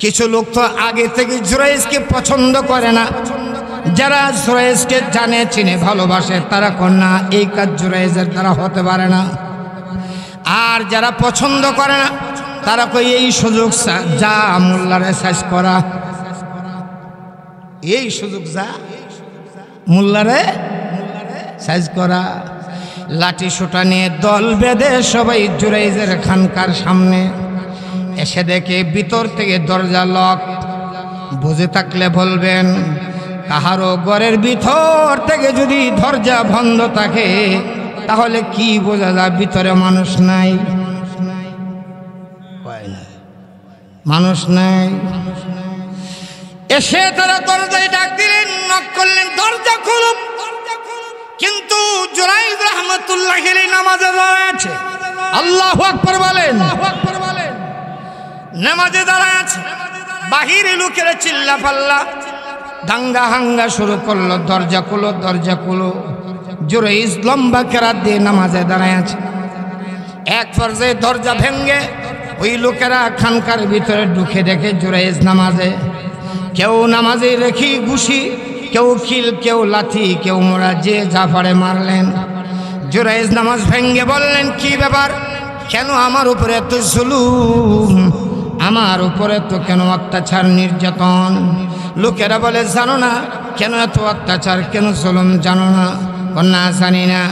S1: কিছু লোক তো আগে থেকে জুরাইজকে পছন্দ করে না, যারা জুরাইজকে জানে চিনে ভালোবাসে তারা কন্যা এই কাজ জুরাইজের দ্বারা হতে পারে না। আর যারা পছন্দ করে না তারা কই এই সুযোগ যা মোল্লারে সাইজ করা, এই সুযোগ যা মোল্লারে সাইজ করা। লাঠি সোটা নিয়ে দল বেঁধে সবাই জুরাইজের খানকার সামনে এসে দেখে ভিতর থেকে দরজা লক। বুঝে থাকলে বলবেন, কাহারও ঘরের ভিতর থেকে যদি দরজা বন্ধ থাকে তাহলে কি বোঝা যায় ভিতরে মানুষ নাই? মানুষ নাই। এসে তারা দরজায় ডাক দিলেন, নক করলেন, দরজা খুলুন। কিন্তু জুরাইজ রাহমাতুল্লাহ আলাইহি নামাজে দাঁড়ায় আছে। আল্লাহু আকবার বলেন। নামাজে দাঁড়ায় আছে, বাহিরে লোকেরা চিল্লা পাল্লা দাঙ্গা হাঙ্গা শুরু করলো, দরজা খুলো দরজা খুলো। জুরাইজ লম্বা কেরাত দিয়ে নামাজে দাঁড়ায় আছে। এক পর্যায়ে দরজা ভেঙ্গে ওই লোকেরা খানকার ভিতরে ঢুকে দেখে জুরাইজ নামাজে। কেউ নামাজে রেখি ঘুষি, কেউ খিল, কেউ লাথি, কেউ মোড়া, যে যা পারে মারলেন। জুরাইজ নামাজ ভেঙ্গে বললেন, কি ব্যাপার, কেন আমার উপরে এত জুলুম, আমার উপরে তো কেন অত্যাচার নির্যাতন? লোকেরা বলে, জানো না কেন এত অত্যাচার, কেন জুলুম জানো না? না জানি না।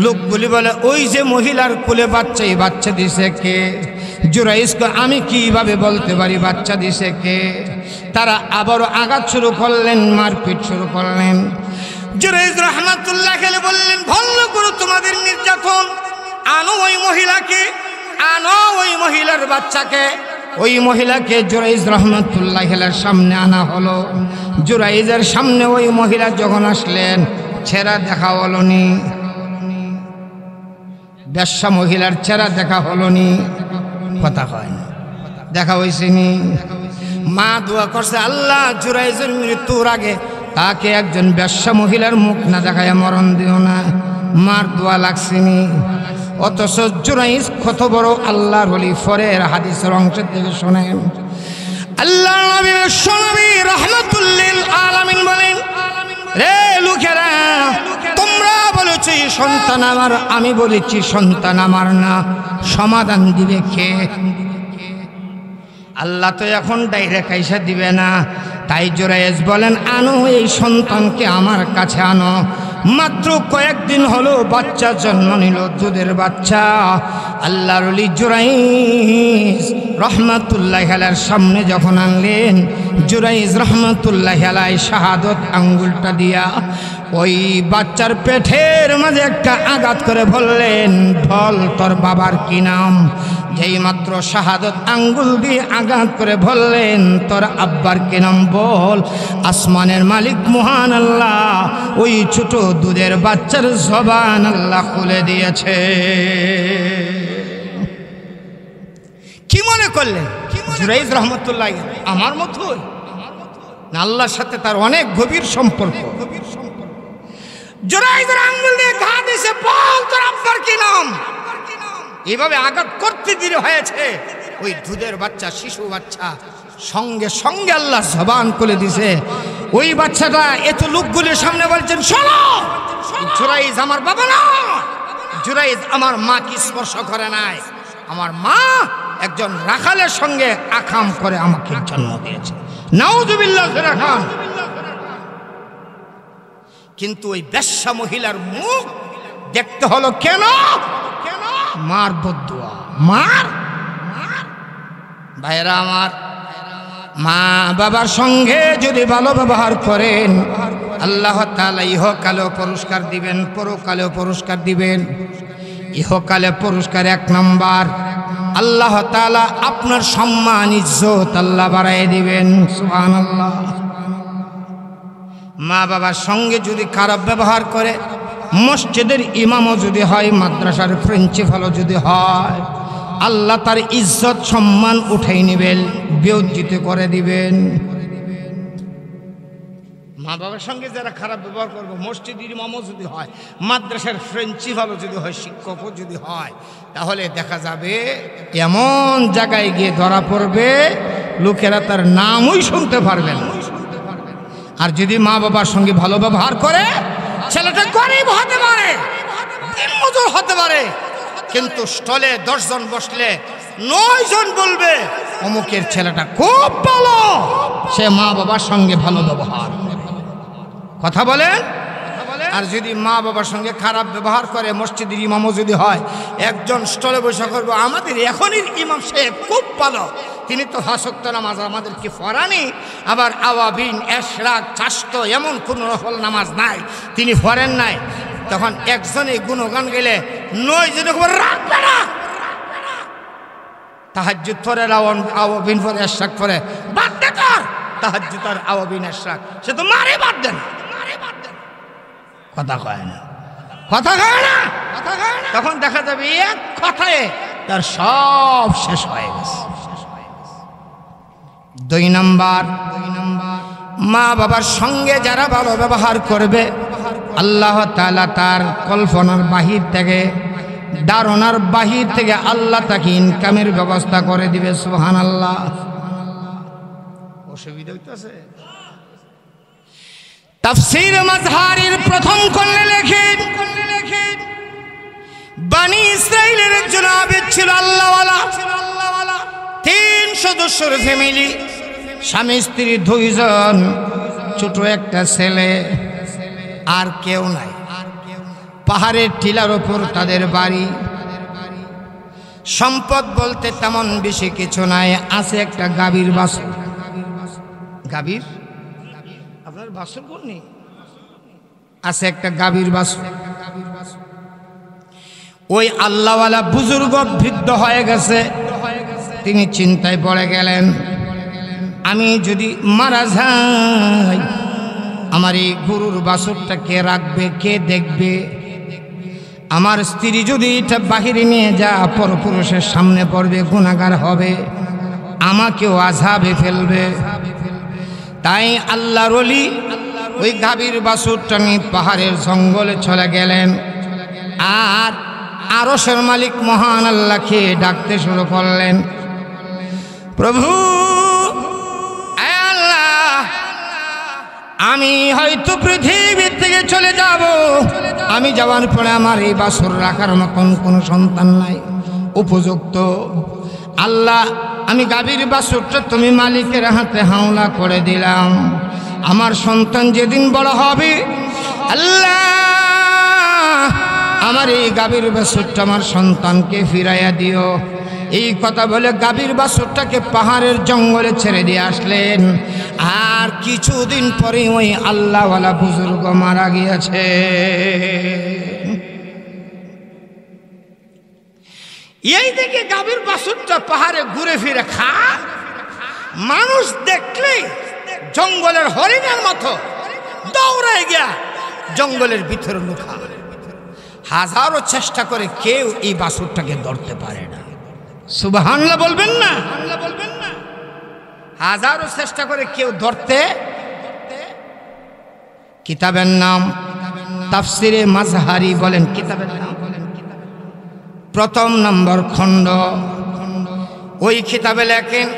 S1: লোকগুলি বলে, ওই যে মহিলার কোলে বাচ্চা, এই বাচ্চা দিছে কে? জুরাইজকে আমি কিভাবে বলতে পারি বাচ্চা দিছে কে? তারা আবারও আঘাত শুরু করলেন, মারপিট শুরু করলেন। জুরাইজ রাহমাতুল্লাহ আলাইহি বললেন, বন্ধ করো তোমাদের নির্যাতন, আনো ওই মহিলাকে, আনো ওই মহিলার বাচ্চাকে। ওই মহিলাকে জুরাইজ রাহমাতুল্লাহ আলাইহির সামনে আনা হলো। জুরাইজের সামনে ওই মহিলা যখন আসলেন, চেহারা দেখা হলো নি, বেশ্যা মহিলার চেহারা দেখা হলো নি, কথা হয় না, দেখা হয়েছে নি। মা দোয়া করছে, আল্লাহ জুরাইজের মৃত্যুর আগে তাকে একজন বেশ্যা মহিলার মুখ না দেখায় মরণ দিও না। মার দোয়া লাগছেনি। অথচ জুরাইজ কত বড় আল্লাহর ওলি, ফরের হাদিসের অংশ থেকে শোনেন। আল্লাহ নবী বিশ্বনবী রাহমাতুল লিল আলামিন বলেন, রে লোকেরা, তোমরা বলেছি সন্তান আমার, আমি বলেছি সন্তান আমার না, সমাধান দিবে কে? আল্লাহ তো এখন ডাইরেক্ট আইসা দিবে না। তাই জুরাইজ বলেন, আনো এই সন্তানকে আমার কাছে আনো। মাত্র কয়েকদিন হলো বাচ্চা জন্ম নিল, দুধের বাচ্চা। আল্লাহর ওলি জুরাইজ রহমাতুল্লাহ আলাইহির সামনে যখন আনলেন, জুরাইজ রহমাতুল্লাহ আলাইহি শাহাদত আঙ্গুলটা দিয়া ওই বাচ্চার পেটের মাঝে একটা আঘাত করে বললেন, বল তোর বাবার কি নাম? যেই মাত্র শাহাদত আঙ্গুল দিয়ে আঘাত করে বললেন, তোর আব্বার কি নাম বল। আসমানের মালিক মহান আল্লাহ ওই ছোট দুধের বাচ্চার জবান আল্লাহ খুলে দিয়েছে। কি মনে করলেন জুরাইজ রহমাতুল্লাহ আমার মতোই? না, আল্লাহর সাথে তার অনেক গভীর সম্পর্ক। জুরাইজের আঙ্গুল দিয়ে ঘা দিয়েছে, বল তোর আব্বার কি নাম। এভাবে আঘাত করতে দেরি হয়েছে, ওই দুধের বাচ্চা, শিশু বাচ্চা সঙ্গে সঙ্গে আল্লাহ জবান খুলে দিছে। ওই বাচ্চাটা এত লোকগুলির সামনে বলছেন, শোনো, জুরাইজ আমার বাবা না, জুরাইজ আমার মাকে স্পর্শ করে নাই, আমার মা একজন রাখালের সঙ্গে আকাম করে আমাকে জন্ম দিয়েছে। নাউজুবিল্লাহ রাখান। কিন্তু ওই বেশ্যা মহিলার মুখ দেখতে হলো কেন? মার বদুয়া, মার ভাইরা আমার, মা বাবার সঙ্গে যদি ভালো ব্যবহার করেন আল্লাহ তাআলা ইহকালেও পুরস্কার দিবেন, পরকালেও পুরস্কার দিবেন। ইহকালে পুরস্কার 1 নম্বর, আল্লাহ তাআলা আপনার সম্মান ইজ্জত আল্লাহ বাড়ায় দিবেন। সুবহানাল্লাহ। মা বাবার সঙ্গে যদি খারাপ ব্যবহার করে, মসজিদের ইমামও যদি হয়, মাদ্রাসার প্রিন্সিপালও যদি হয়, আল্লাহ তার ইজ্জত সম্মান উঠাই নেবেন, বেইজ্জত করে দিবেন। মা বাবার সঙ্গে যারা খারাপ ব্যবহার করবে, মসজিদের ইমামও যদি হয়, মাদ্রাসার প্রিন্সিপালও যদি হয়, শিক্ষকও যদি হয়, তাহলে দেখা যাবে এমন জায়গায় গিয়ে ধরা পড়বে লোকেরা তার নামই শুনতে পারবে না। আর যদি মা বাবার সঙ্গে ভালো ব্যবহার করে, ছেলেটা গরিব হতে পারে, দিনমজুর হতে পারে, কিন্তু স্টলে 10 জন বসলে 9 জন বলবে অমুকের ছেলেটা খুব ভালো, সে মা বাবার সঙ্গে ভালো ব্যবহার করে। কথা বলেন। আর যদি মা বাবার সঙ্গে খারাপ ব্যবহার করে, মসজিদের ইমামও যদি হয়, একজন স্টলে বসে করবো আমাদের এখনই ইমাম সাহেব খুব ভালো, তিনি তো 5 ওয়াক্ত নামাজ আমাদেরকে পড়ানি, আবার আওয়াবিন, এশরাক, চাষ্ট এমন কোনো নফল নামাজ নাই তিনি পড়েন নাই। তখন একজনে গুণগান গেলে 9 জনে রাখবে না, তাহাজ্জুদ পড়ে, আওয়াবিন পড়ে, এশরাক পড়ে, বাদ দে কর তাহাজ্জুদ আর আওয়াবিন এশরাক, সে তো মারে বাদ দেন। কথা কয় না, কথা কয় না। তখন দেখা যাবে এক কথায় তার সব শেষ হয়ে গেছে। 2 নম্বর, মা বাবার সঙ্গে যারা ভালো ব্যবহার করবে, আল্লাহ তাআলা তার কল্পনার বাহির থেকে, ধারণার বাহির থেকে আল্লাহ তাকে ইনকামের ব্যবস্থা করে দিবে। সুবহানাল্লাহ। অসুবিধা হইতেছে? তাফসীর মাজহারির প্রথম খণ্ডে লেখেন, বনি ইসরাইলের একজন আবেদ ছিল, আল্লাহওয়ালা, 3 সদস্যের ফ্যামিলি, স্বামী স্ত্রী 2 জন, ছোট একটা ছেলে, আর কেউ নাই। পাহাড়ের টিলার ওপর তাদের বাড়ি। সম্পদ বলতে তেমন বেশি কিছু নাই, আছে একটা গাভীর বাছুর। গাভীর, আপনার বাছুর কোননি? আছে একটা গাভীর বাছুর। ওই আল্লাহওয়ালা বুজুর্গ বৃদ্ধ হয়ে গেছে, তিনি চিন্তায় পড়ে গেলেন, আমি যদি মারা যাই আমার এই গরুর বাছুরটা কে রাখবে, কে দেখবে? আমার স্ত্রী যদি এটা বাহিরে নিয়ে যা পরপুরুষের সামনে পড়বে, গুনাহগার হবে, আমাকেও আযাবে ফেলবে। তাই আল্লাহর ওলি ওই গাভীর বাছুরটা নিয়ে পাহাড়ের জঙ্গলে চলে গেলেন, আর আরশের মালিক মহান আল্লাহকে ডাকতে শুরু করলেন, প্রভু আল্লাহ, আমি হয়তো পৃথিবী থেকে চলে যাব, আমি যাওয়ার পরে আমার এই বাছুর রাখার মতন কোনো সন্তান নাই উপযুক্ত। আল্লাহ, আমি গাভীর বাছুরটা তুমি মালিকের হাতে হাওলা করে দিলাম, আমার সন্তান যেদিন বড় হবে, আল্লাহ আমার এই গাভীর বাছুরটা আমার সন্তানকে ফিরাইয়া দিও। এই কথা বলে গাভীর বাছুরটাকে পাহাড়ের জঙ্গলে ছেড়ে দিয়ে আসলেন। আর কিছুদিন পরে ওই আল্লাহওয়ালা বুজুর্গ মারা গিয়েছে। এই দিকে গাভীর বাছুরটা পাহাড়ে ঘুরে ফিরে খায়, মানুষ দেখলেই জঙ্গলের হরিণের মতো দৌড়ায় গিয়া জঙ্গলের ভিতরে লুকা। হাজারো চেষ্টা করে কেউ এই বাছুরটাকে ধরতে পারে না। সুবহানাল্লাহ বলবেন না? হাজারো চেষ্টা করে কেউ ধরতে। কিতাবের নাম তাফসিরে মাজহারি বলেন, কিতাবের নাম 1 নম্বর খণ্ড। ওই কিতাবে লেখেন,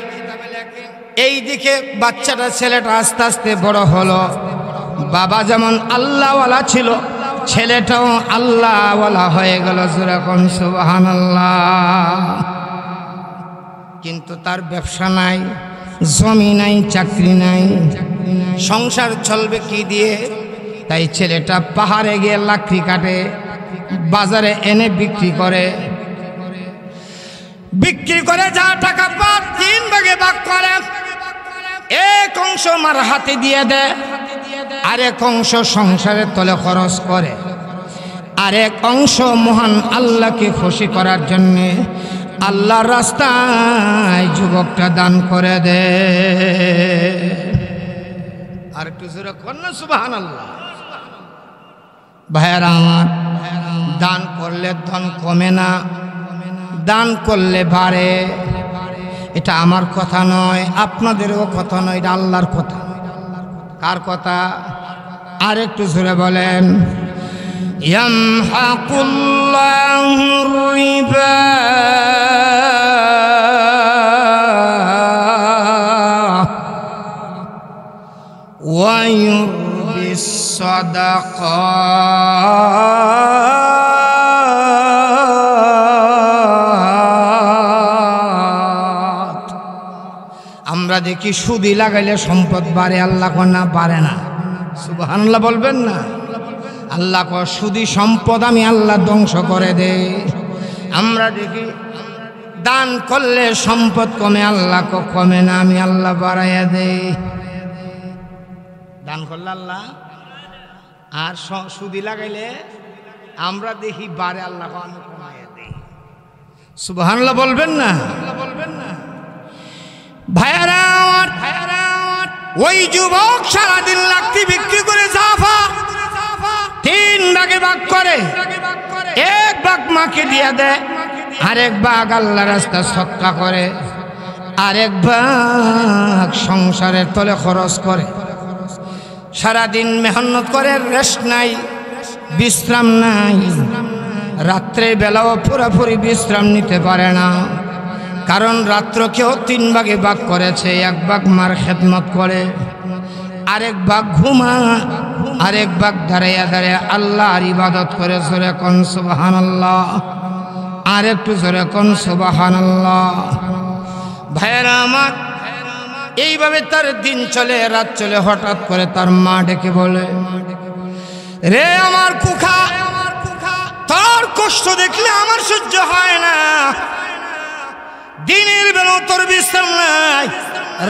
S1: এই দিকে বাচ্চাটা, ছেলেটা আস্তে আস্তে বড় হলো। বাবা যেমন আল্লাহওয়ালা ছিল, ছেলেটাও আল্লাহওয়ালা হয়ে গেল। যেরকম সুবহানাল্লাহ। কিন্তু তার ব্যবসা নাই, জমি নাই, চাকরি নাই, সংসার চলবে কি দিয়ে? তাই ছেলেটা পাহাড়ে গিয়ে লাকড়ি কাটে, বাজারে এনে বিক্রি করে। যা টাকা পায় 3 তিন ভাগে ভাগ করে, এক অংশ মার হাতে দিয়ে দেয়, আরেক অংশ সংসারের তলে খরচ করে, আরেক অংশ মহান আল্লাহকে খুশি করার জন্যে আল্লাহর রাস্তায় যুবকটা দান করে দে। আর একটু জোরে কন্যা সুবহানাল্লাহ। ভাইয়েরা আমার, দান করলে ধন কমে না, দান করলে বাড়ে। এটা আমার কথা নয়, আপনাদেরও কথা নয়, এটা আল্লাহর কথা। কার কথা? আর একটু জোরে বলেন। ইয়ামহাকুল্লাহুর রিবা ওয়া ইউরবিস সাদাকাত। আমরা দেখি সুদি লাগাইলে সম্পদ বাড়ে, আল্লাহ না বাড়ে না। সুবহানাল্লাহ বলবেন না? আল্লাহ কয় সুদি সম্পদ আমি আল্লাহ ধ্বংস করে দে। আমরা দেখি দান করলে সম্পদ কমে, আল্লাহ কমে না, আমি আল্লাহ বাড়াইয়া দে। দান করলে আল্লাহ, আর সুদি লাগাইলে আমরা দেখি বাড়ে, আল্লাহ আমি কমাইয়া দে। সুবহানাল্লাহ বলবেন না? ভাইয়ারা ওই যুবক সারাদিন লাকড়ি বিক্রি করে জাফা তিন ভাগে ভাগ করে, এক ভাগ মাকে দিয়ে দেয়, আরেক ভাগ আল্লাহ রাস্তা সদকা করে, আরেক ভাগ সংসারের তলে খরচ করে। সারাদিন মেহনত করে, রেস্ট নাই, বিশ্রাম নাই, রাত্রে বেলাও পুরোপুরি বিশ্রাম নিতে পারে না। কারণ রাত্রকেও তিন ভাগে ভাগ করেছে, এক ভাগ মার খেদমত করে, আরেক ভাগ ঘুমা, আরেক ভাগ দাঁড়াইয়া দাঁড়াইয়া আল্লাহর ইবাদত করে। জোরে কোন সুবহানাল্লাহ। আর একটু জোরে কোন সুবহানাল্লাহ। ভাইয়েরা আমার, এইভাবে তার দিন চলে, রাত চলে। হঠাৎ করে তার মা ডেকে বলে, রে আমার কুখা, তোর কষ্ট দেখলে আমার সহ্য হয় না। দিনের বেলা তোর বিশ্রাম নাই,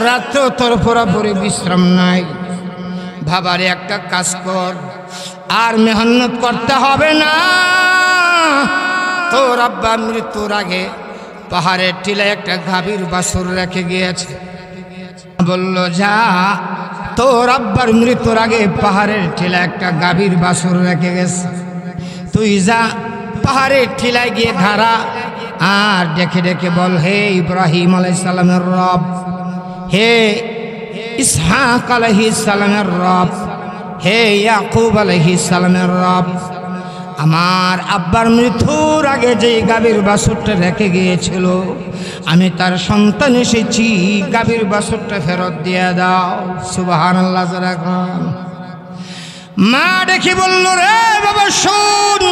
S1: রাত্রেও তোর পুরোপুরি বিশ্রাম নাই। বাবারে একটা কাজ কর, আর মেহনত করতে হবে না। তোর আব্বা মৃত্যুর আগে পাহাড়ের টিলায় একটা গাভীর বাছুর রেখে গিয়েছে। বলল, যা, তোর আব্বার মৃত্যুর আগে পাহাড়ের টিলায় একটা গাভীর বাছুর রেখে গেছে, তুই যা পাহাড়ের টিলায় গিয়ে ধারা, আর ডেকে ডেকে বল, হে ইব্রাহিম আলাইহিস সালামের রব, হে ইসহাক আলাইহিস সালামের রব, হে ইয়াকুব আলাইহিস সালামের রব, আমার আব্বার মৃত্যুর আগে যে গাভীর বাছুরটা রেখে গিয়েছিল, আমি তার সন্তান এসেছি, গাভীর বাছুরটা ফেরত দিয়ে দাও। সুবহানাল্লাহ। মা দেখি বলল, রে বাবা শোন,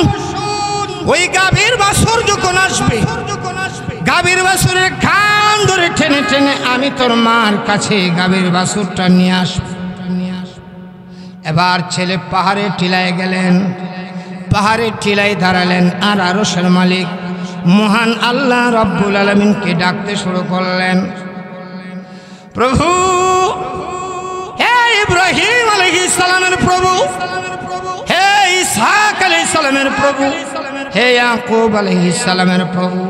S1: ওই গাভীর বাছুর যখন আসবে, গাভীর বাছুরের কান ধরে টেনে টেনে আমি তোর মার কাছে গাভীর বাছুরটা নিয়ে আসব। এবার ছেলে পাহাড়ের টিলায় গেলেন, পাহাড়ের টিলায় দাঁড়ালেন, আর আরশের মালিক মহান আল্লাহ রব্বুল আলামিনকে ডাকতে শুরু করলেন, প্রভু, হে ইব্রাহিম আলাইহিস সালামের প্রভু, হে ইসহাক আলাইহিস সালামের প্রভু, হে ইয়াকুব আলাইহিস সালামের প্রভু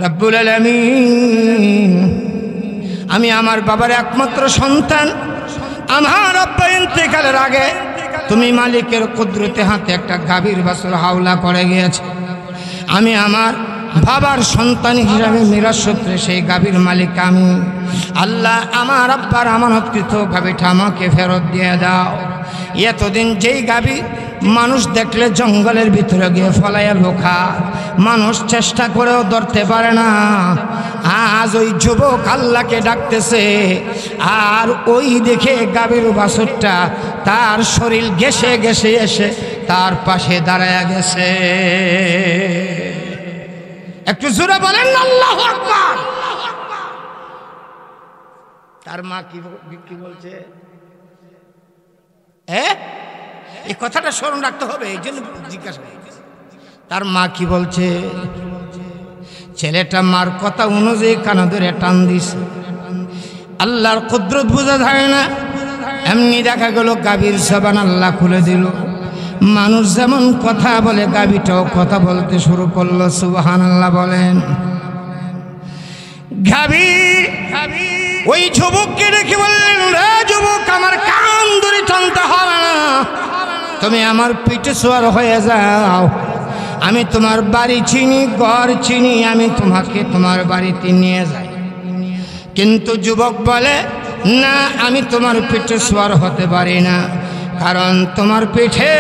S1: রব্বুল আলামিন, আমি আমার বাবার একমাত্র সন্তান। আমার আব্বা ইন্তেকালের আগে তুমি মালিকের কুদরতে হাতে একটা গাভীর বাছুর হাওলা করে গিয়েছে। আমি আমার বাবার সন্তান হিসাবে মিরাজ সূত্রে সেই গাভীর মালিক আমি। আল্লাহ, আমার আব্বার আমানতকৃত গাভীটা আমাকে ফেরত দিয়ে দাও। এতদিন যেই গাভী মানুষ দেখলে জঙ্গলের ভিতরে গিয়ে ফলাইয়া লোখা, মানুষ চেষ্টা করেও ধরতে পারে না, আজ ওই যুবক আল্লাহকে ডাকতেছে, আর ওই দেখে গাভীর বাছুরটা তার শরীর ঘেঁষে ঘেঁষে এসে তার পাশে দাঁড়ায়া গেছে। একটু জোরে বলেন আল্লাহু আকবার। তার মা কি বলছে? এই কথাটা স্মরণ রাখতে হবে, এই জন্য জিজ্ঞাসা। তার মা কি বলছে? ছেলেটা মার কথা অনুযায়ী কানা ধরে টান দিছে। আল্লাহর কুদরত বোঝা যায় না, এমনি দেখা গেল গাভীর জবান আল্লাহ খুলে দিল। মানুষ যেমন কথা বলে গাভীটাও কথা বলতে শুরু করলো। সুবহানাল্লাহ বলেন। গাভী ওই যুবককে দেখে বললেন, রে যুবক, আমার কান ধরে টানতে হবে না, তুমি আমার পিঠে সওয়ার হয়ে যাও। আমি তোমার বাড়ি চিনি, ঘর চিনি, আমি তোমাকে তোমার বাড়িতে নিয়ে যাই। কিন্তু যুবক বলে, না, আমি তোমার পিঠে সওয়ার হতে পারি না, কারণ তোমার পিঠে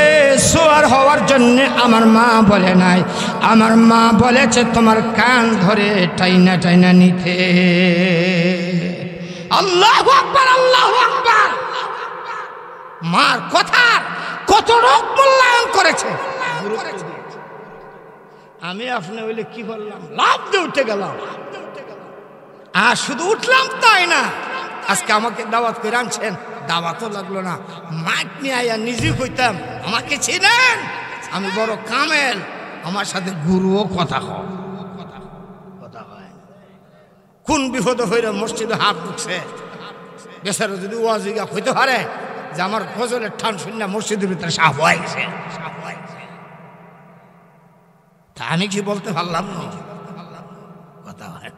S1: সওয়ার হওয়ার জন্য আমার মা বলে নাই। আমার মা বলেছে তোমার কান ধরে টাইনা টাইনা নিতে। আল্লাহু আকবার, আল্লাহু আকবার। মার কথার কত রকম মূল্যায়ন করেছে। আমি আপনি হইলে কি করলাম, লাভ দিয়ে উঠে গেলাম। আর শুধু উঠলাম তাই না, আজকে আমাকে দাওয়াত করে আনছেন, দাওয়াতও লাগলো না, মাইক নিয়ে আয়া নিজে কইতাম, আমাকে চিনেন, আমি বড় কামেল, আমার সাথে গুরুও কথা হয়। কোন বিপদ হইলে মসজিদে হাত ঢুকছে, বেচারা যদি ওয়াজিগা হইতে পারে যে আমার ফজলের ঠান শুনে মসজিদের ভিতরে সাপ হয়ে গেছে, তা আমি কি বলতে পারলাম না? কথা হয়।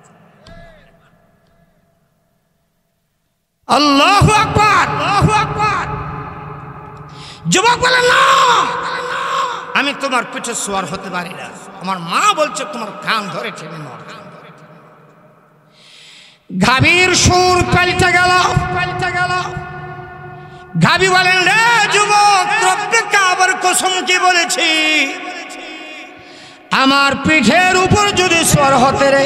S1: আল্লাহু আকবার, আল্লাহু আকবার। যুবক বলে, না, আমি তোমার পিঠে সওয়ার হতে পারি না, আমার মা বলছে তোমার কান ধরে টেনে নাও। গাভীর সুর পাল্টে গেল। গাভী বলেন, রে যুবক, রব্বে কাবার কসম কি বলেছি, আমার পিঠের উপর যদি সওয়ার হতে রে,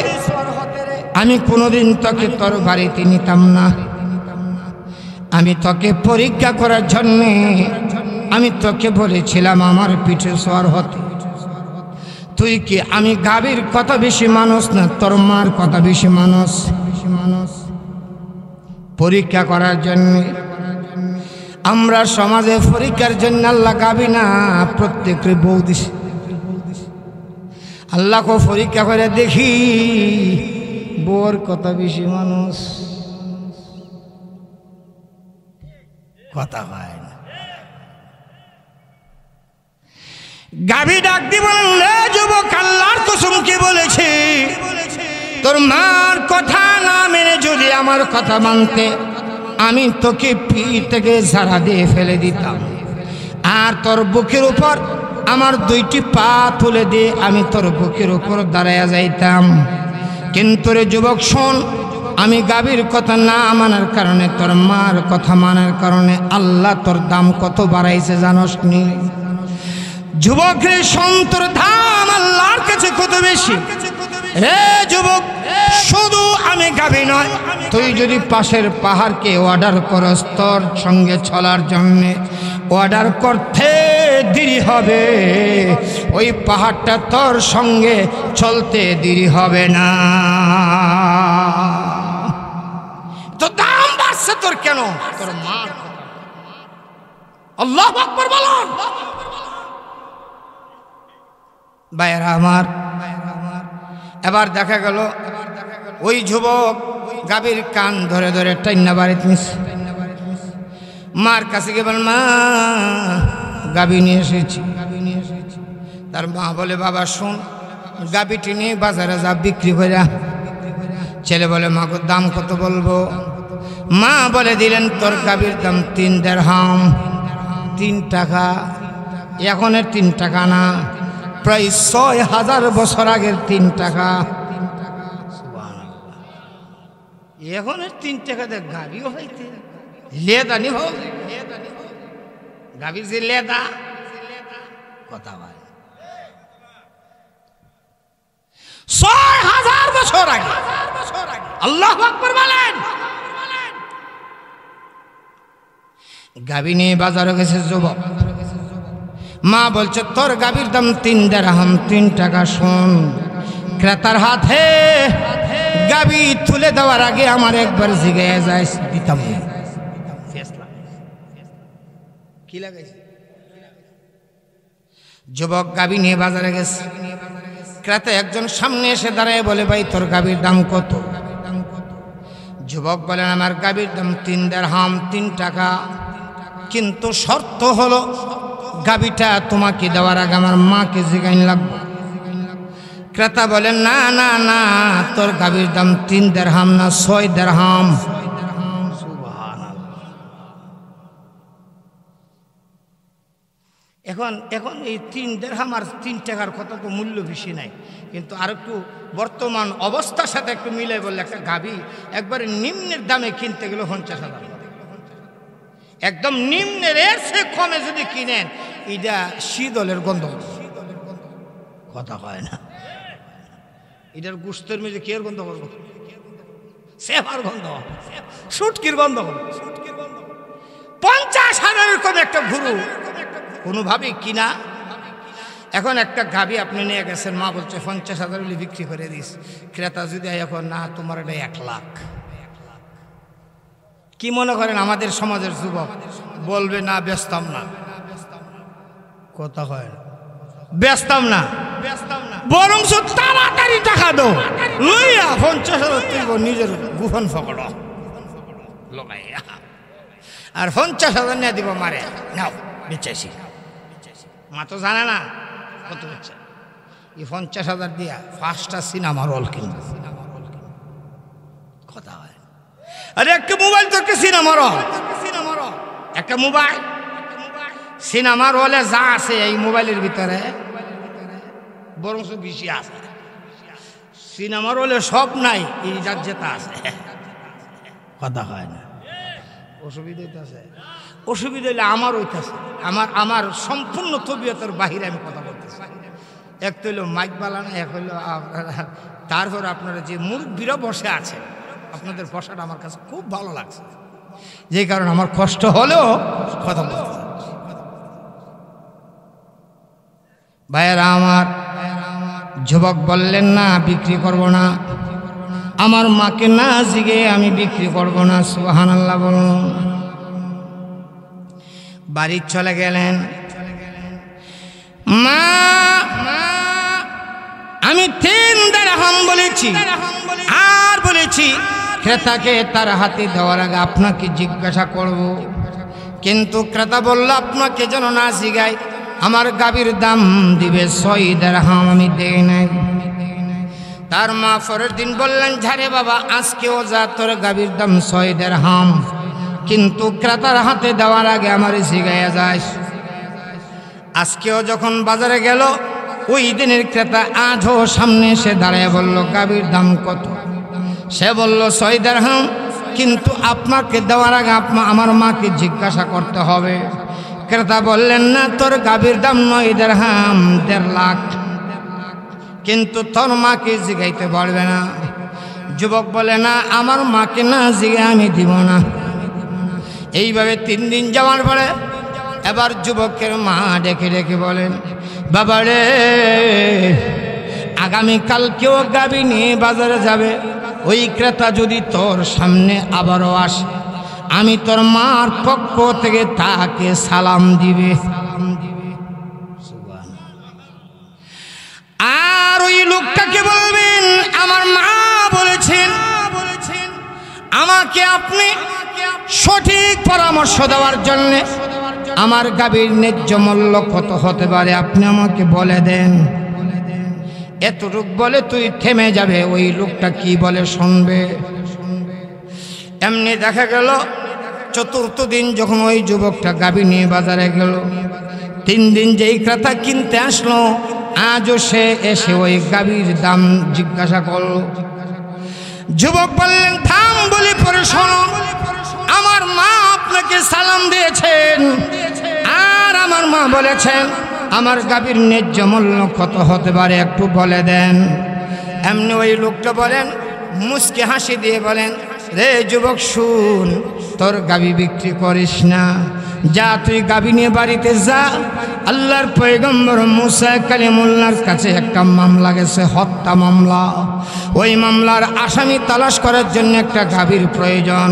S1: আমি কোনোদিন তোকে তোর বাড়িতে নিতাম না। আমি তোকে পরীক্ষা করার জন্যে আমি তোকে বলেছিলাম আমার পিঠে সওয়ার হতে। তুই কি আমি গাভীর কথা বেশি মানুষ না তোর মার কথা বেশি মানুষ? পরীক্ষা করার জন্যে আমরা সমাজে পরীক্ষার জন্য আল্লাহ গাভী না প্রত্যেকের বউ দিছে। আল্লাহকে পরীক্ষা করে দেখি বউর কথা বেশি মানুষ। কথা হয় না। গাভী ডাক দি বলেন, রে যুবক, আল্লাহর কসম কি বলেছি, তোর মার কথা না মেনে যদি আমার কথা মানতে, আমি তোকে পিঠ থেকে ঝাড়া দিয়ে ফেলে দিতাম, আর তোর বুকের উপর আমার দুইটি পা তুলে দিয়ে আমি তোর বুকের উপর দাঁড়াইয়া যাইতাম। কিন্তু রে যুবক শোন, আমি গাভীর কথা না মানার কারণে, তোর মার কথা মানার কারণে আল্লাহ তোর দাম কত বাড়াইছে জানোস নি? যুবক রে, সন্তর দাম আল্লাহর কাছে কত বেশি। হে যুবক, শুধু আমি গাভী নয়, তুই যদি পাশের পাহাড়কে অর্ডার করস তোর সঙ্গে চলার জন্য, অর্ডার করতে দেরি হবে, ওই পাহাড়টা তোর সঙ্গে চলতে দেরি হবে না। তো দাম বাড়ছে তোর কেন? তোর মার। আল্লাহু আকবার বলুন। ভাইরা আমার, এবার দেখা গেল ওই যুবক গাভীর কান ধরে ধরে টাইনা বাড়িতে নিছে। মার কাছে গিয়ে বলেন, মা, গাভী নিয়ে এসেছি। তার মা বলে, বাবা শোন, গাভীটি নিয়ে বাজারে যা বিক্রি করে। ছেলে বলে, মা গো, দাম কত বলবো? মা বলে দিলেন, তোর গাভীর দাম 3 দিরহাম, 3 টাকা। এখনের 3 টাকা না, প্রায় 6000 বছর আগের 3 টাকা। এখনের 3 টাকা দেখ গাভীও হইতে লেদা নি হোক, গাভীর যে লেদা কথা ভাই, 6000 বছর আগে। আল্লাহু আকবার বলেন। গাভী নিয়ে বাজারে গেছে যুবক। মা বলছে, তোর গাভীর দাম 3 দিরহাম, 3 টাকা। শোন, ক্রেতার হাতে গাভী তুলে দেওয়ার আগে আমার একবার জিগাইয়া যায় দিতাম কি লাগাইছে। যুবক গাভী নিয়ে বাজারে গেছে। ক্রেতা একজন সামনে এসে দাঁড়ায় বলে, ভাই তোর গাভীর দাম কত? যুবক বলেন, আমার গাভীর দাম 3 দিরহাম, 3 টাকা, কিন্তু শর্ত হলো গাভীটা তোমাকে দেওয়ার আগে আমার মাকে জিগাইন লাগবে। ক্রেতা বলেন, না না না, তোর গাভীর দাম 3 দিরহাম না 6 দিরহাম। এখন এই 3 দিরহাম আর 3 টাকার কত তো মূল্য বেশি নাই, কিন্তু আর একটু বর্তমান অবস্থার সাথে একটু মিলে বললে একটা গাভী একবারে নিম্নের দামে কিনতে গেলে 50,000, একদম নিম্নের, এর সে কমে যদি কিনেন এটা শীতলের গন্ধ, কথা হয় না। এটার গোস্তের মেঝে কি এর গন্ধ করবো? সেবার গন্ধ, সুটকির গন্ধ করবো। 50,000 এরকম একটা গরু কোনোভাবেই কিনা। এখন একটা গাভী আপনি নিয়ে গেছেন, মা বলছে 50,000 হলে বিক্রি করে দিস। ক্রেতা যদি এখন, না তোমার এটা 1 লাখ, কি মনে করেন আমাদের সমাজের যুবক বলবে, না বেচতাম না, কথা হয় না, বেচতাম না, বরং তাড়াতাড়ি টাকা দাও, লইয়া 50,000 তুলব নিজের গুফন ফকড় লগাইয়া, আর 50,000 নিয়ে দিব মারে, নাও বেচাইছি। মা তো জানে না কত বেচা। এই 50,000 দিয়া 5টা সিনেমা রোল কিনবে, কথা হয়। আরে একটা মোবাইল তো একটা সিনেমা রোল, একটা মোবাইল সিনেমা রোলে যা আছে এই মোবাইলের ভিতরে বরং বেশি আছে। সিনেমা রোলে সব নাই, এই যার যেটা আছে, কথা হয় না। অসুবিধা হইতেছে, অসুবিধা হইলে আমার হইতেছে, আমার সম্পূর্ণ তবিয়তের বাহিরে আমি কথা বলতেছি। এক তো হইল মাইক বালানো, এক হইল তারপর আপনারা যে মুরব্বীরা বসে আছে, আপনাদের বসাটা আমার কাছে খুব ভালো লাগছে, যে কারণে আমার কষ্ট হলেও কথা বলতে। ভাইয়েরা আমার, যুবক বললেন, না বিক্রি করব না, আমার মাকে না জিগে আমি বিক্রি করব না। সুবহানাল্লাহ বলুন। বাড়ি চলে গেলেন। মা, আমি 3 দিরহাম বলেছি, আর বলেছি ক্রেতাকে তার হাতে দেওয়ার আগে আপনাকে জিজ্ঞাসা করব, কিন্তু ক্রেতা বলল আপনাকে যেন না জিগাই, আমার গাভীর দাম দিবে 6 দিরহাম, আমি দেই নাই। তার মা পরের দিন বললেন, ঝারে বাবা আজকেও যা, তোর গাভীর দাম 6 দিরহাম, কিন্তু ক্রেতার হাতে দেওয়ার আগে আমার জিগাইয়া যায়। আজকেও যখন বাজারে গেল, ওই দিনের ক্রেতা আজও সামনে এসে দাঁড়ায় বলল, গাভীর দাম কত? সে বলল 6 দিরহাম, কিন্তু আপনাকে দেওয়ার আগে আমার মাকে জিজ্ঞাসা করতে হবে। ক্রেতা বললেন, না তোর গাভীর দাম 9 দিরহাম, 1.5 লাখ, কিন্তু তোর মাকে জিগাইতে পারবে না। যুবক বলে, না আমার মাকে না জিগে আমি দিব না। এইভাবে 3 দিন যাওয়ার পরে এবার যুবকের মা ডেকে ডেকে বলেন, বাবা রে, আগামীকালকেও গাভী নিয়ে বাজারে যাবে, ওই ক্রেতা যদি তোর সামনে আবারও আসে, আমি তোর মার পক্ষ থেকে তাকে সালাম দিবে। আর ওই লোকটাকে বলবেন, আমার মা বলেছেন আমাকে আপনি সঠিক পরামর্শ দেওয়ার জন্য, আমার গাভীর ন্যায্য মূল্য কত হতে পারে আপনি আমাকে বলে দেন। এতটুক বলে তুই থেমে যাবে, ওই লোকটা কি বলে শুনবে। এমনি দেখা গেল 4র্থ দিন যখন ওই যুবকটা গাভী নিয়ে বাজারে গেল, 3 দিন যেই ক্রেতা কিনতে আসলো, আজও সে এসে ওই গাভীর দাম জিজ্ঞাসা করল। যুবক বললেন, থাম বলি পরে শোনো, আমার মা আপনাকে সালাম দিয়েছেন, আর আমার মা বলেছেন আমার গাভীর ন্যায্য মূল্য কত হতে পারে একটু বলে দেন। এমনি ওই লোকটা বলেন, মুচকি হাসি দিয়ে বলেন, রে যুবক শুন, তোর গাভী বিক্রি করিস না, যা তুই গাভী নিয়ে বাড়িতে যা। আল্লাহর পয়গম্বর মুসা কালিমুল্লাহর কাছে একটা মামলা গেছে, হত্যা মামলা। ওই মামলার আসামি তালাশ করার জন্য একটা গাভীর প্রয়োজন।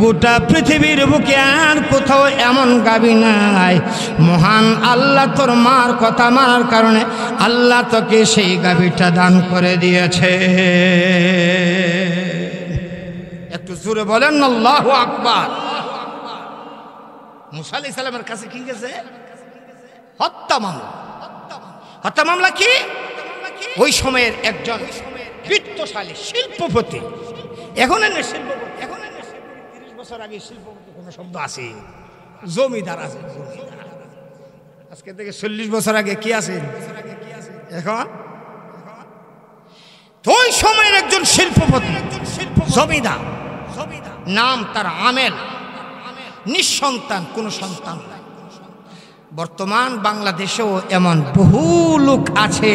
S1: গোটা পৃথিবীর বুকে আর কোথাও এমন গাভী নাই। মহান আল্লাহ তোর মার কথা মানার কারণে আল্লাহ তোকে সেই গাভীটা দান করে দিয়েছে। একটু জোরে বলেন আল্লাহু আকবার। মুসা আলাইহিস সালামের কাছে কি গেছে? হত্যা মামলা। হত্যা মামলা কি? ওই সময়ের একজন বিত্তশালী শিল্পপতি, এখন এনে শিল্পপতি, এখন 30 বছর আগে শিল্পপতি কোনো শব্দ আছে? জমিদার আছে। আজকে থেকে 40 বছর আগে কি আছে? এখন তো ওই সময়ের একজন শিল্পপতি, জমিদার, নাম তার আমেল, নিঃসন্তান, কোনো সন্তান নাই। বর্তমান বাংলাদেশেও এমন বহু লোক আছে,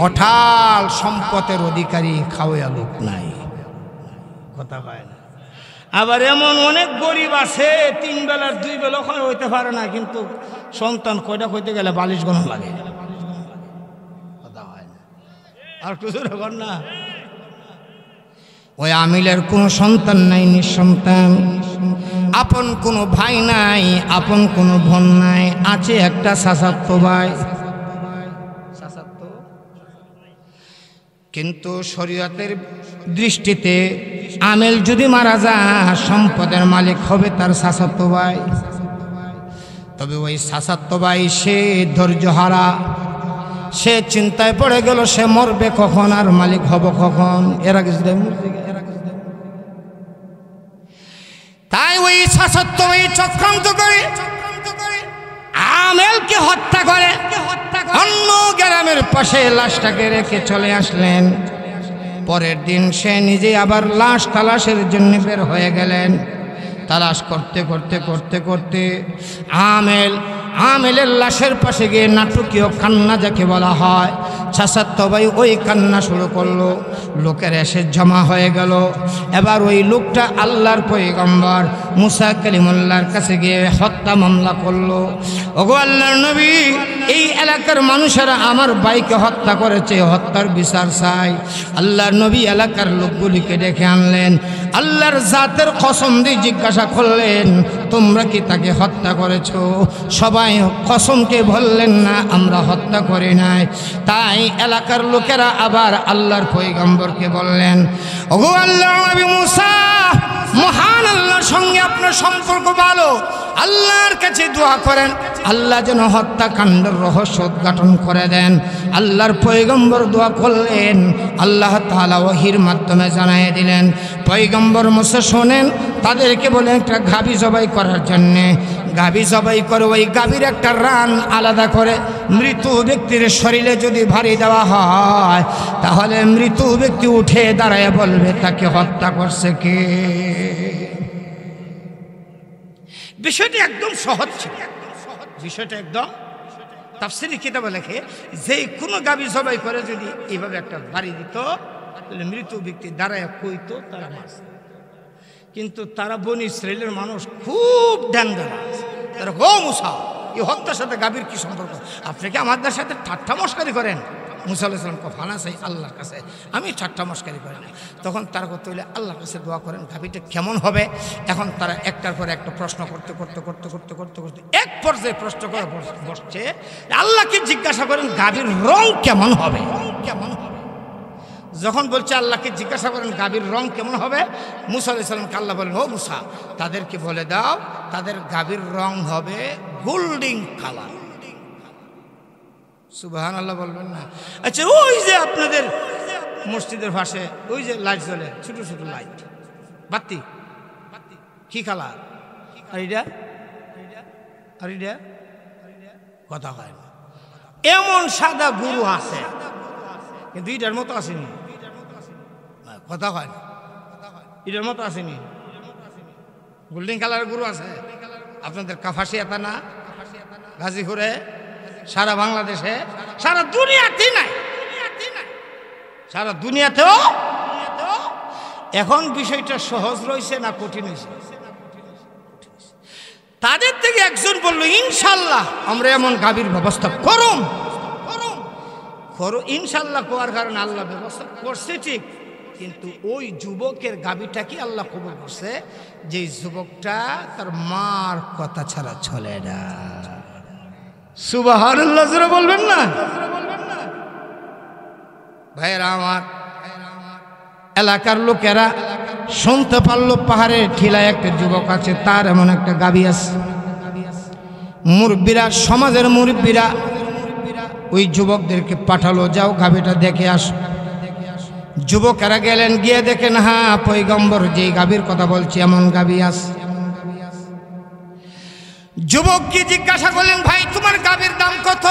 S1: অঢাল সম্পদের অধিকারী, খাওয়া লোক নাই, কথা হয় না। আবার এমন অনেক গরিব আছে, 3 বেলার 2 বেলা হইতে পারে না, কিন্তু সন্তান কয়টা হইতে গেলে 42 গণ লাগে, কথা হয় না। আর কিছু কর না, ওই আমিলের কোনো সন্তান নাই, নিঃসন্তান, আপন কোনো ভাই নাই, আপন কোনো বোন নাই, আছে একটা চাচাতো ভাই। কিন্তু শরীয়তের দৃষ্টিতে আমেল যদি মারা যায়, সম্পদের মালিক হবে তার চাচাতো ভাই। তবে ওই চাচাতো ভাই সে ধৈর্যহারা, সে চিন্তায় পড়ে গেল সে মরবে কখন আর মালিক হব কখন। এরা কিছু তাই ওই চাচাতো ভাই চক্রান্ত করে আমেলকে হত্যা করে, অন্য গ্রামের পাশে লাশটাকে রেখে চলে আসলেন। পরের দিন সে নিজে আবার লাশ তালাশের জন্য বের হয়ে গেলেন। তালাশ করতে করতে করতে করতে আমেলের লাশের পাশে গিয়ে নাটকীয় কান্না যাকে বলা হয়, চাচাতো ভাই ওই কান্না শুরু করলো। লোকের এসে জমা হয়ে গেল। এবার ওই লোকটা আল্লাহর পয়গম্বর মুসা কালিমুল্লাহর কাছে গিয়ে হত্যা মামলা করলো। ওগো আল্লাহর নবী, এই এলাকার মানুষেরা আমার ভাইকে হত্যা করেছে, হত্যার বিচার চাই। আল্লাহর নবী এলাকার লোকগুলিকে ডেকে আনলেন, আল্লাহর জাতের কসম দিয়ে জিজ্ঞাসা করলেন, তোমরা কি তাকে হত্যা করেছো? সবাই কসমকে বললেন না, আমরা হত্যা করি নাই। তাই এলাকার লোকেরা আবার আল্লাহর পয়গম্বরকে বললেন, ওগো আল্লাহর নবী মুসা, মহান আল্লাহর সঙ্গে আপনার সম্পর্ক ভালো, আল্লাহর কাছে দোয়া করেন, আল্লাহ যেন হত্যাকাণ্ডের রহস্য উদ্ঘাটন করে দেন। আল্লাহর পয়গম্বর দোয়া করলেন, আল্লাহ তাআলা ওহীর মাধ্যমে জানিয়ে দিলেন। পয়গম্বর মুসা শোনেন, তাদেরকে বলে একটা গাভী জবাই করার জন্যে। গাভী জবাই করে ওই গাভীর একটা রান আলাদা করে মৃত ব্যক্তির শরীরে যদি ভারী দেওয়া হয়, তাহলে মৃত ব্যক্তি উঠে দাঁড়ায় বলবে তাকে হত্যা করছে কে। বিষয়টি একদম সহজ ছিল, বিষয়টা একদম। তাফসীরের কিতাবে লেখে যে কোনো গাভী জবাই করে যদি এইভাবে একটা বাড়ি দিত, তাহলে মৃত ব্যক্তি দাঁড়ায় কইতো তারা মাছ। কিন্তু তারা বনি ইসরাইলের মানুষ খুব ডেঞ্জারাস। তারা গো মুসা, এই হত্যার সাথে গাভীর কি সম্পর্ক? আপনি কি আমাদের সাথে ঠাট্টা মশকারি করেন? মুসা আলাইহিস সালাম ফানা চাই আল্লাহর কাছে, আমি ঠাট্টা মশকারি করি না। তখন তারা করতে হইলে আল্লাহর কাছে দোয়া করেন গাভীটা কেমন হবে। এখন তারা একটার পর একটা প্রশ্ন করতে করতে করতে করতে করতে করতে এক পর্যায়ে প্রশ্ন করে বসছে, আল্লাহকে জিজ্ঞাসা করেন গাভীর রং কেমন হবে, কেমন হবে। যখন বলছে আল্লাহকে জিজ্ঞাসা করেন গাভীর রং কেমন হবে, মুসা আলাইহিস সালামকে আল্লাহ বলেন, ও মুসা, তাদেরকে বলে দাও তাদের গাভীর রং হবে গোল্ডেন কালার। সুবহানাল্লাহ বলবেন না? আচ্ছা, ওই যে আপনাদের মসজিদের পাশে ওই যে লাইট জ্বলে, ছোট ছোট লাইট, বাতি, কি কালার? আর এটা আর এটা কথা হয় না। এমন সাদা গরু আছে, কিন্তু এটার মতো আসেনি, কথা হয় না। এটার মতো আসেনি, গোল্ডেন কালারের গরু আছে আপনাদের কাপাসিয়াতে না, গাজীপুরে, সারা বাংলাদেশে, সারা দুনিয়াতেই নাই, সারা দুনিয়াতেও। এখন বিষয়টা সহজ রয়েছে না কঠিন হয়েছে? তাদের থেকে একজন বলল, ইনশাল্লাহ আমরা এমন গাভীর ব্যবস্থা করো ইনশাল্লাহ। কোয়ার কারণে আল্লাহ ব্যবস্থা করছে ঠিক, কিন্তু ওই যুবকের গাভীটা কি আল্লাহ কবুল করছে, যে যুবকটা তার মার কথা ছাড়া চলে না। সুবহানাল্লাহ জোরে বলবেন না ভাইরা আমার। এলাকার লোকেরা শুনতে পারলো পাহাড়ের ঠিলায় একটা যুবক আছে, তার এমন একটা গাভী আছে। মুরব্বীরা, সমাজের মুরব্বীরা ওই যুবকদেরকে পাঠালো, যাও গাভীটা দেখে আসো। যুবকেরা গেলেন, গিয়ে দেখেন হ্যাঁ পয়গম্বর যেই গাভীর কথা বলছি এমন গাভী আছে। যুবককে জিজ্ঞাসা করলেন, ভাই তোমার গাভীর দাম কত?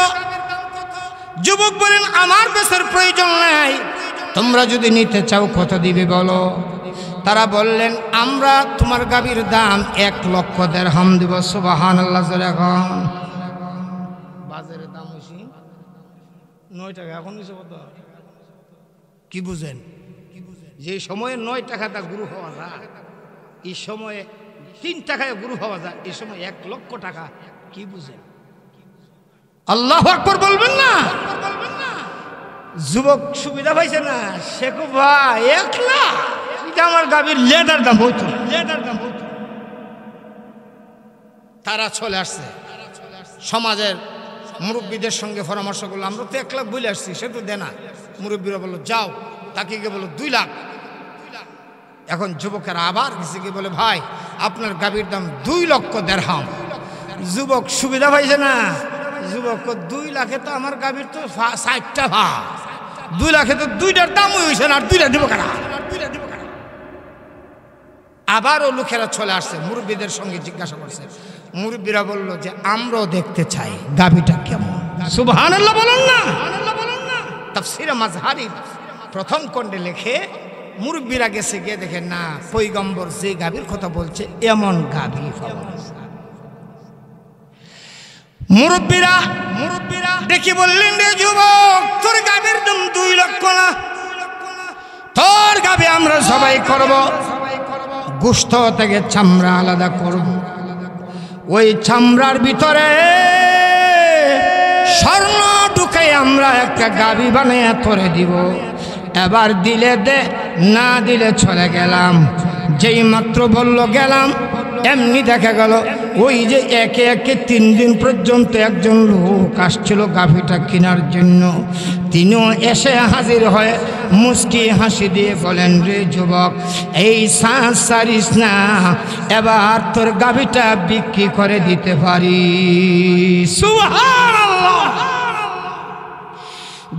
S1: যুবক বলেন, আমার বেচার প্রয়োজন নাই, তোমরা যদি নিতে চাও কত দিবে বলো। তারা বললেন, আমরা তোমার গাভীর দাম 1,00,000 দিরহাম দিব। সুবহানাল্লাহ। বাজারের দাম হইছে 9 টাকা, এখন হইছে কত কি বুঝেন? যে সময়ে 9 টাকাটা গুরু হওয়া যায়, এই সময়ে 3 টাকায় গুরু হওয়া যায়, এই সময় 1,00,000 টাকা, কি বুঝেন? আল্লাহু আকবার বলবেন না? যুবক সুবিধা পাইছে না, সে কো ভাই 1 লাখ এটা আমার গাভীর লেদার দাম হইতো, লেদার দাম হইতো। তারা চলে আসছে, সমাজের মুরব্বীদের সঙ্গে পরামর্শ করলো, আমরা তো 1 লাখ বলে আসছি, সে তো দেনা। মুরব্বীরা বললো যাও, তাকে গিয়ে বললো 2 লাখ। এখন যুবকেরা আবার গেছে গিয়ে বলে, ভাই আপনার গাভীর দাম 2,00,000 দিরহাম। যুবক সুবিধা পাইছে না, যুবক 2 লাখে তো আমার গাভীর তো 60টা ভা, 2 লাখে তো 2টার দাম হয়েছে না, আর 2টা দিব কেনা? আবারও লোকেরা চলে আসছে, মুরব্বীদের সঙ্গে জিজ্ঞাসা করছে। মুরব্বীরা বলল যে আমরাও দেখতে চাই গাভীটা কেমন। সুবহানাল্লাহ বলেন না? তাফসীরে মাজহারি প্রথম খণ্ডে লেখে, মুরব্বীরা গেছে, গিয়ে দেখেন না পয়গম্বর যে গাভীর কথা বলছে এমন গাভী পাওয়া যায়। মুরব্বীরা দেখি বললেন, রে যুবক তোর গাভীর দাম 2 লক্ষ না, তোর গাভী আমরা সবাই করব, গোশত থেকে চামড়া আলাদা করব, ওই চামড়ার ভিতরে স্বর্ণ ঢুকাই আমরা একটা গাভী বানিয়ে তোরে দিব। এবার দিলে দে, না দিলে চলে গেলাম। যেই মাত্র বলল গেলাম, এমনি দেখা গেল ওই যে একে একে 3 দিন পর্যন্ত একজন লোক আসছিল গাভীটা কেনার জন্য। তিনিও এসে হাজির হয়ে মুস্কি হাসি দিয়ে বলেন, রে যুবক এই সাজ সারিস না, এবার তোর গাভীটা বিক্রি করে দিতে পারি। সুবহানাল্লাহ।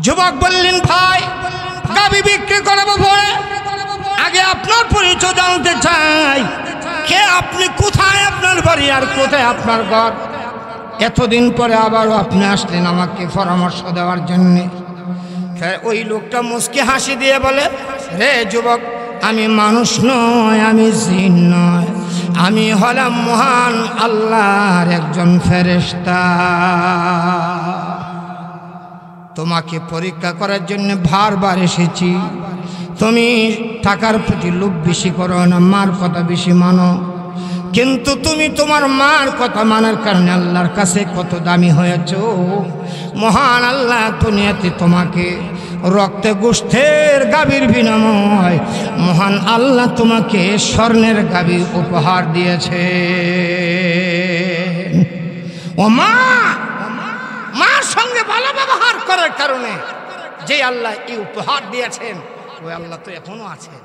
S1: যুবক বললেন, ভাই গাভী বিক্রি করবো ভয়, আগে আপনার পরিচয় জানতে চাই। কে আপনি, কোথায় আপনার বাড়ি, আর কোথায় আপনার ঘর? এতদিন পরে আবারও আপনি আসলেন আমাকে পরামর্শ দেওয়ার জন্যে। ওই লোকটা মুস্কি হাসি দিয়ে বলে, রে যুবক আমি মানুষ নয়, আমি জিন নয়, আমি হলাম মহান আল্লাহর একজন ফেরেশতা। তোমাকে পরীক্ষা করার জন্য বারবার এসেছি। তুমি টাকার প্রতি লোভ বেশি করো না, মার কথা বেশি মানো, কিন্তু তুমি তোমার মার কথা মানার কারণে আল্লাহর কাছে কত দামি হয়েছ। মহান আল্লাহ দুনিয়াতে তোমাকে রক্তে গোশতের গাভীর বিনিময় মহান আল্লাহ তোমাকে স্বর্ণের গাভী উপহার দিয়েছে। ও মা, মার সঙ্গে ভালো ব্যবহার করার কারণে যে আল্লাহ এই উপহার দিয়েছেন, ওই আল্লাহ তো এখনো আছেন।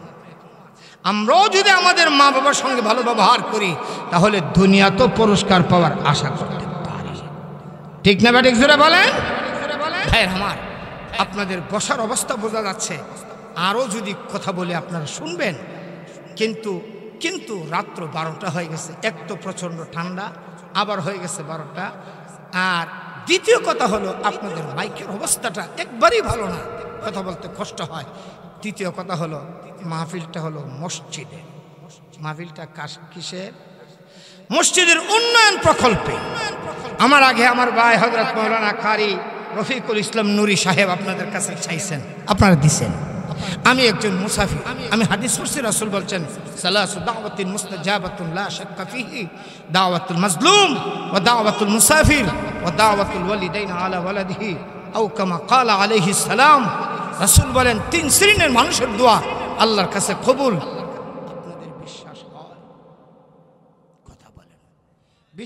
S1: আমরাও যদি আমাদের মা বাবার সঙ্গে ভালো ব্যবহার করি, তাহলে দুনিয়া তো পুরস্কার পাওয়ার আশা করতে পারি। ঠিক না ব্যাটিক জোরে বলেন? ভাই আমার, আপনাদের বসার অবস্থা বোঝা যাচ্ছে। আরও যদি কথা বলে আপনারা শুনবেন, কিন্তু রাত্র 12টা হয়ে গেছে। এক তো প্রচণ্ড ঠান্ডা, আবার হয়ে গেছে 12টা। আর দ্বিতীয় কথা হলো, আপনাদের মাইকের অবস্থাটা একবারই ভালো না, কথা বলতে কষ্ট হয়। তৃতীয় কথা হলো, মাহফিলটা হলো মসজিদে। মাহফিলটা কিসের? মসজিদের উন্নয়ন প্রকল্পে। আমার আগে আমার ভাই হযরত মাওলানা কারি রফিকুল ইসলাম নুরি সাহেব আপনাদের কাছে চাইছেন, আপনারা দিছেন। আমি একজন মুসাফির, আমি হাদিস পড়ছি, রাসূল বলছেন সালাসু দাওয়াতিন মুস্তাজাবাতুন লা শাক্কা ফিহি, দাওয়াতুল মাজলুম ওয়া দাওয়াতুল মুসাফির ওয়া দাওয়াতুল ওয়ালিদাইন আলা ওয়ালাদিহি আও কামা ক্বালা আলাইহিস সালাম। রাসূল বলেন 3 শ্রেণীর মানুষের দোয়া আল্লাহর কাছে কবুল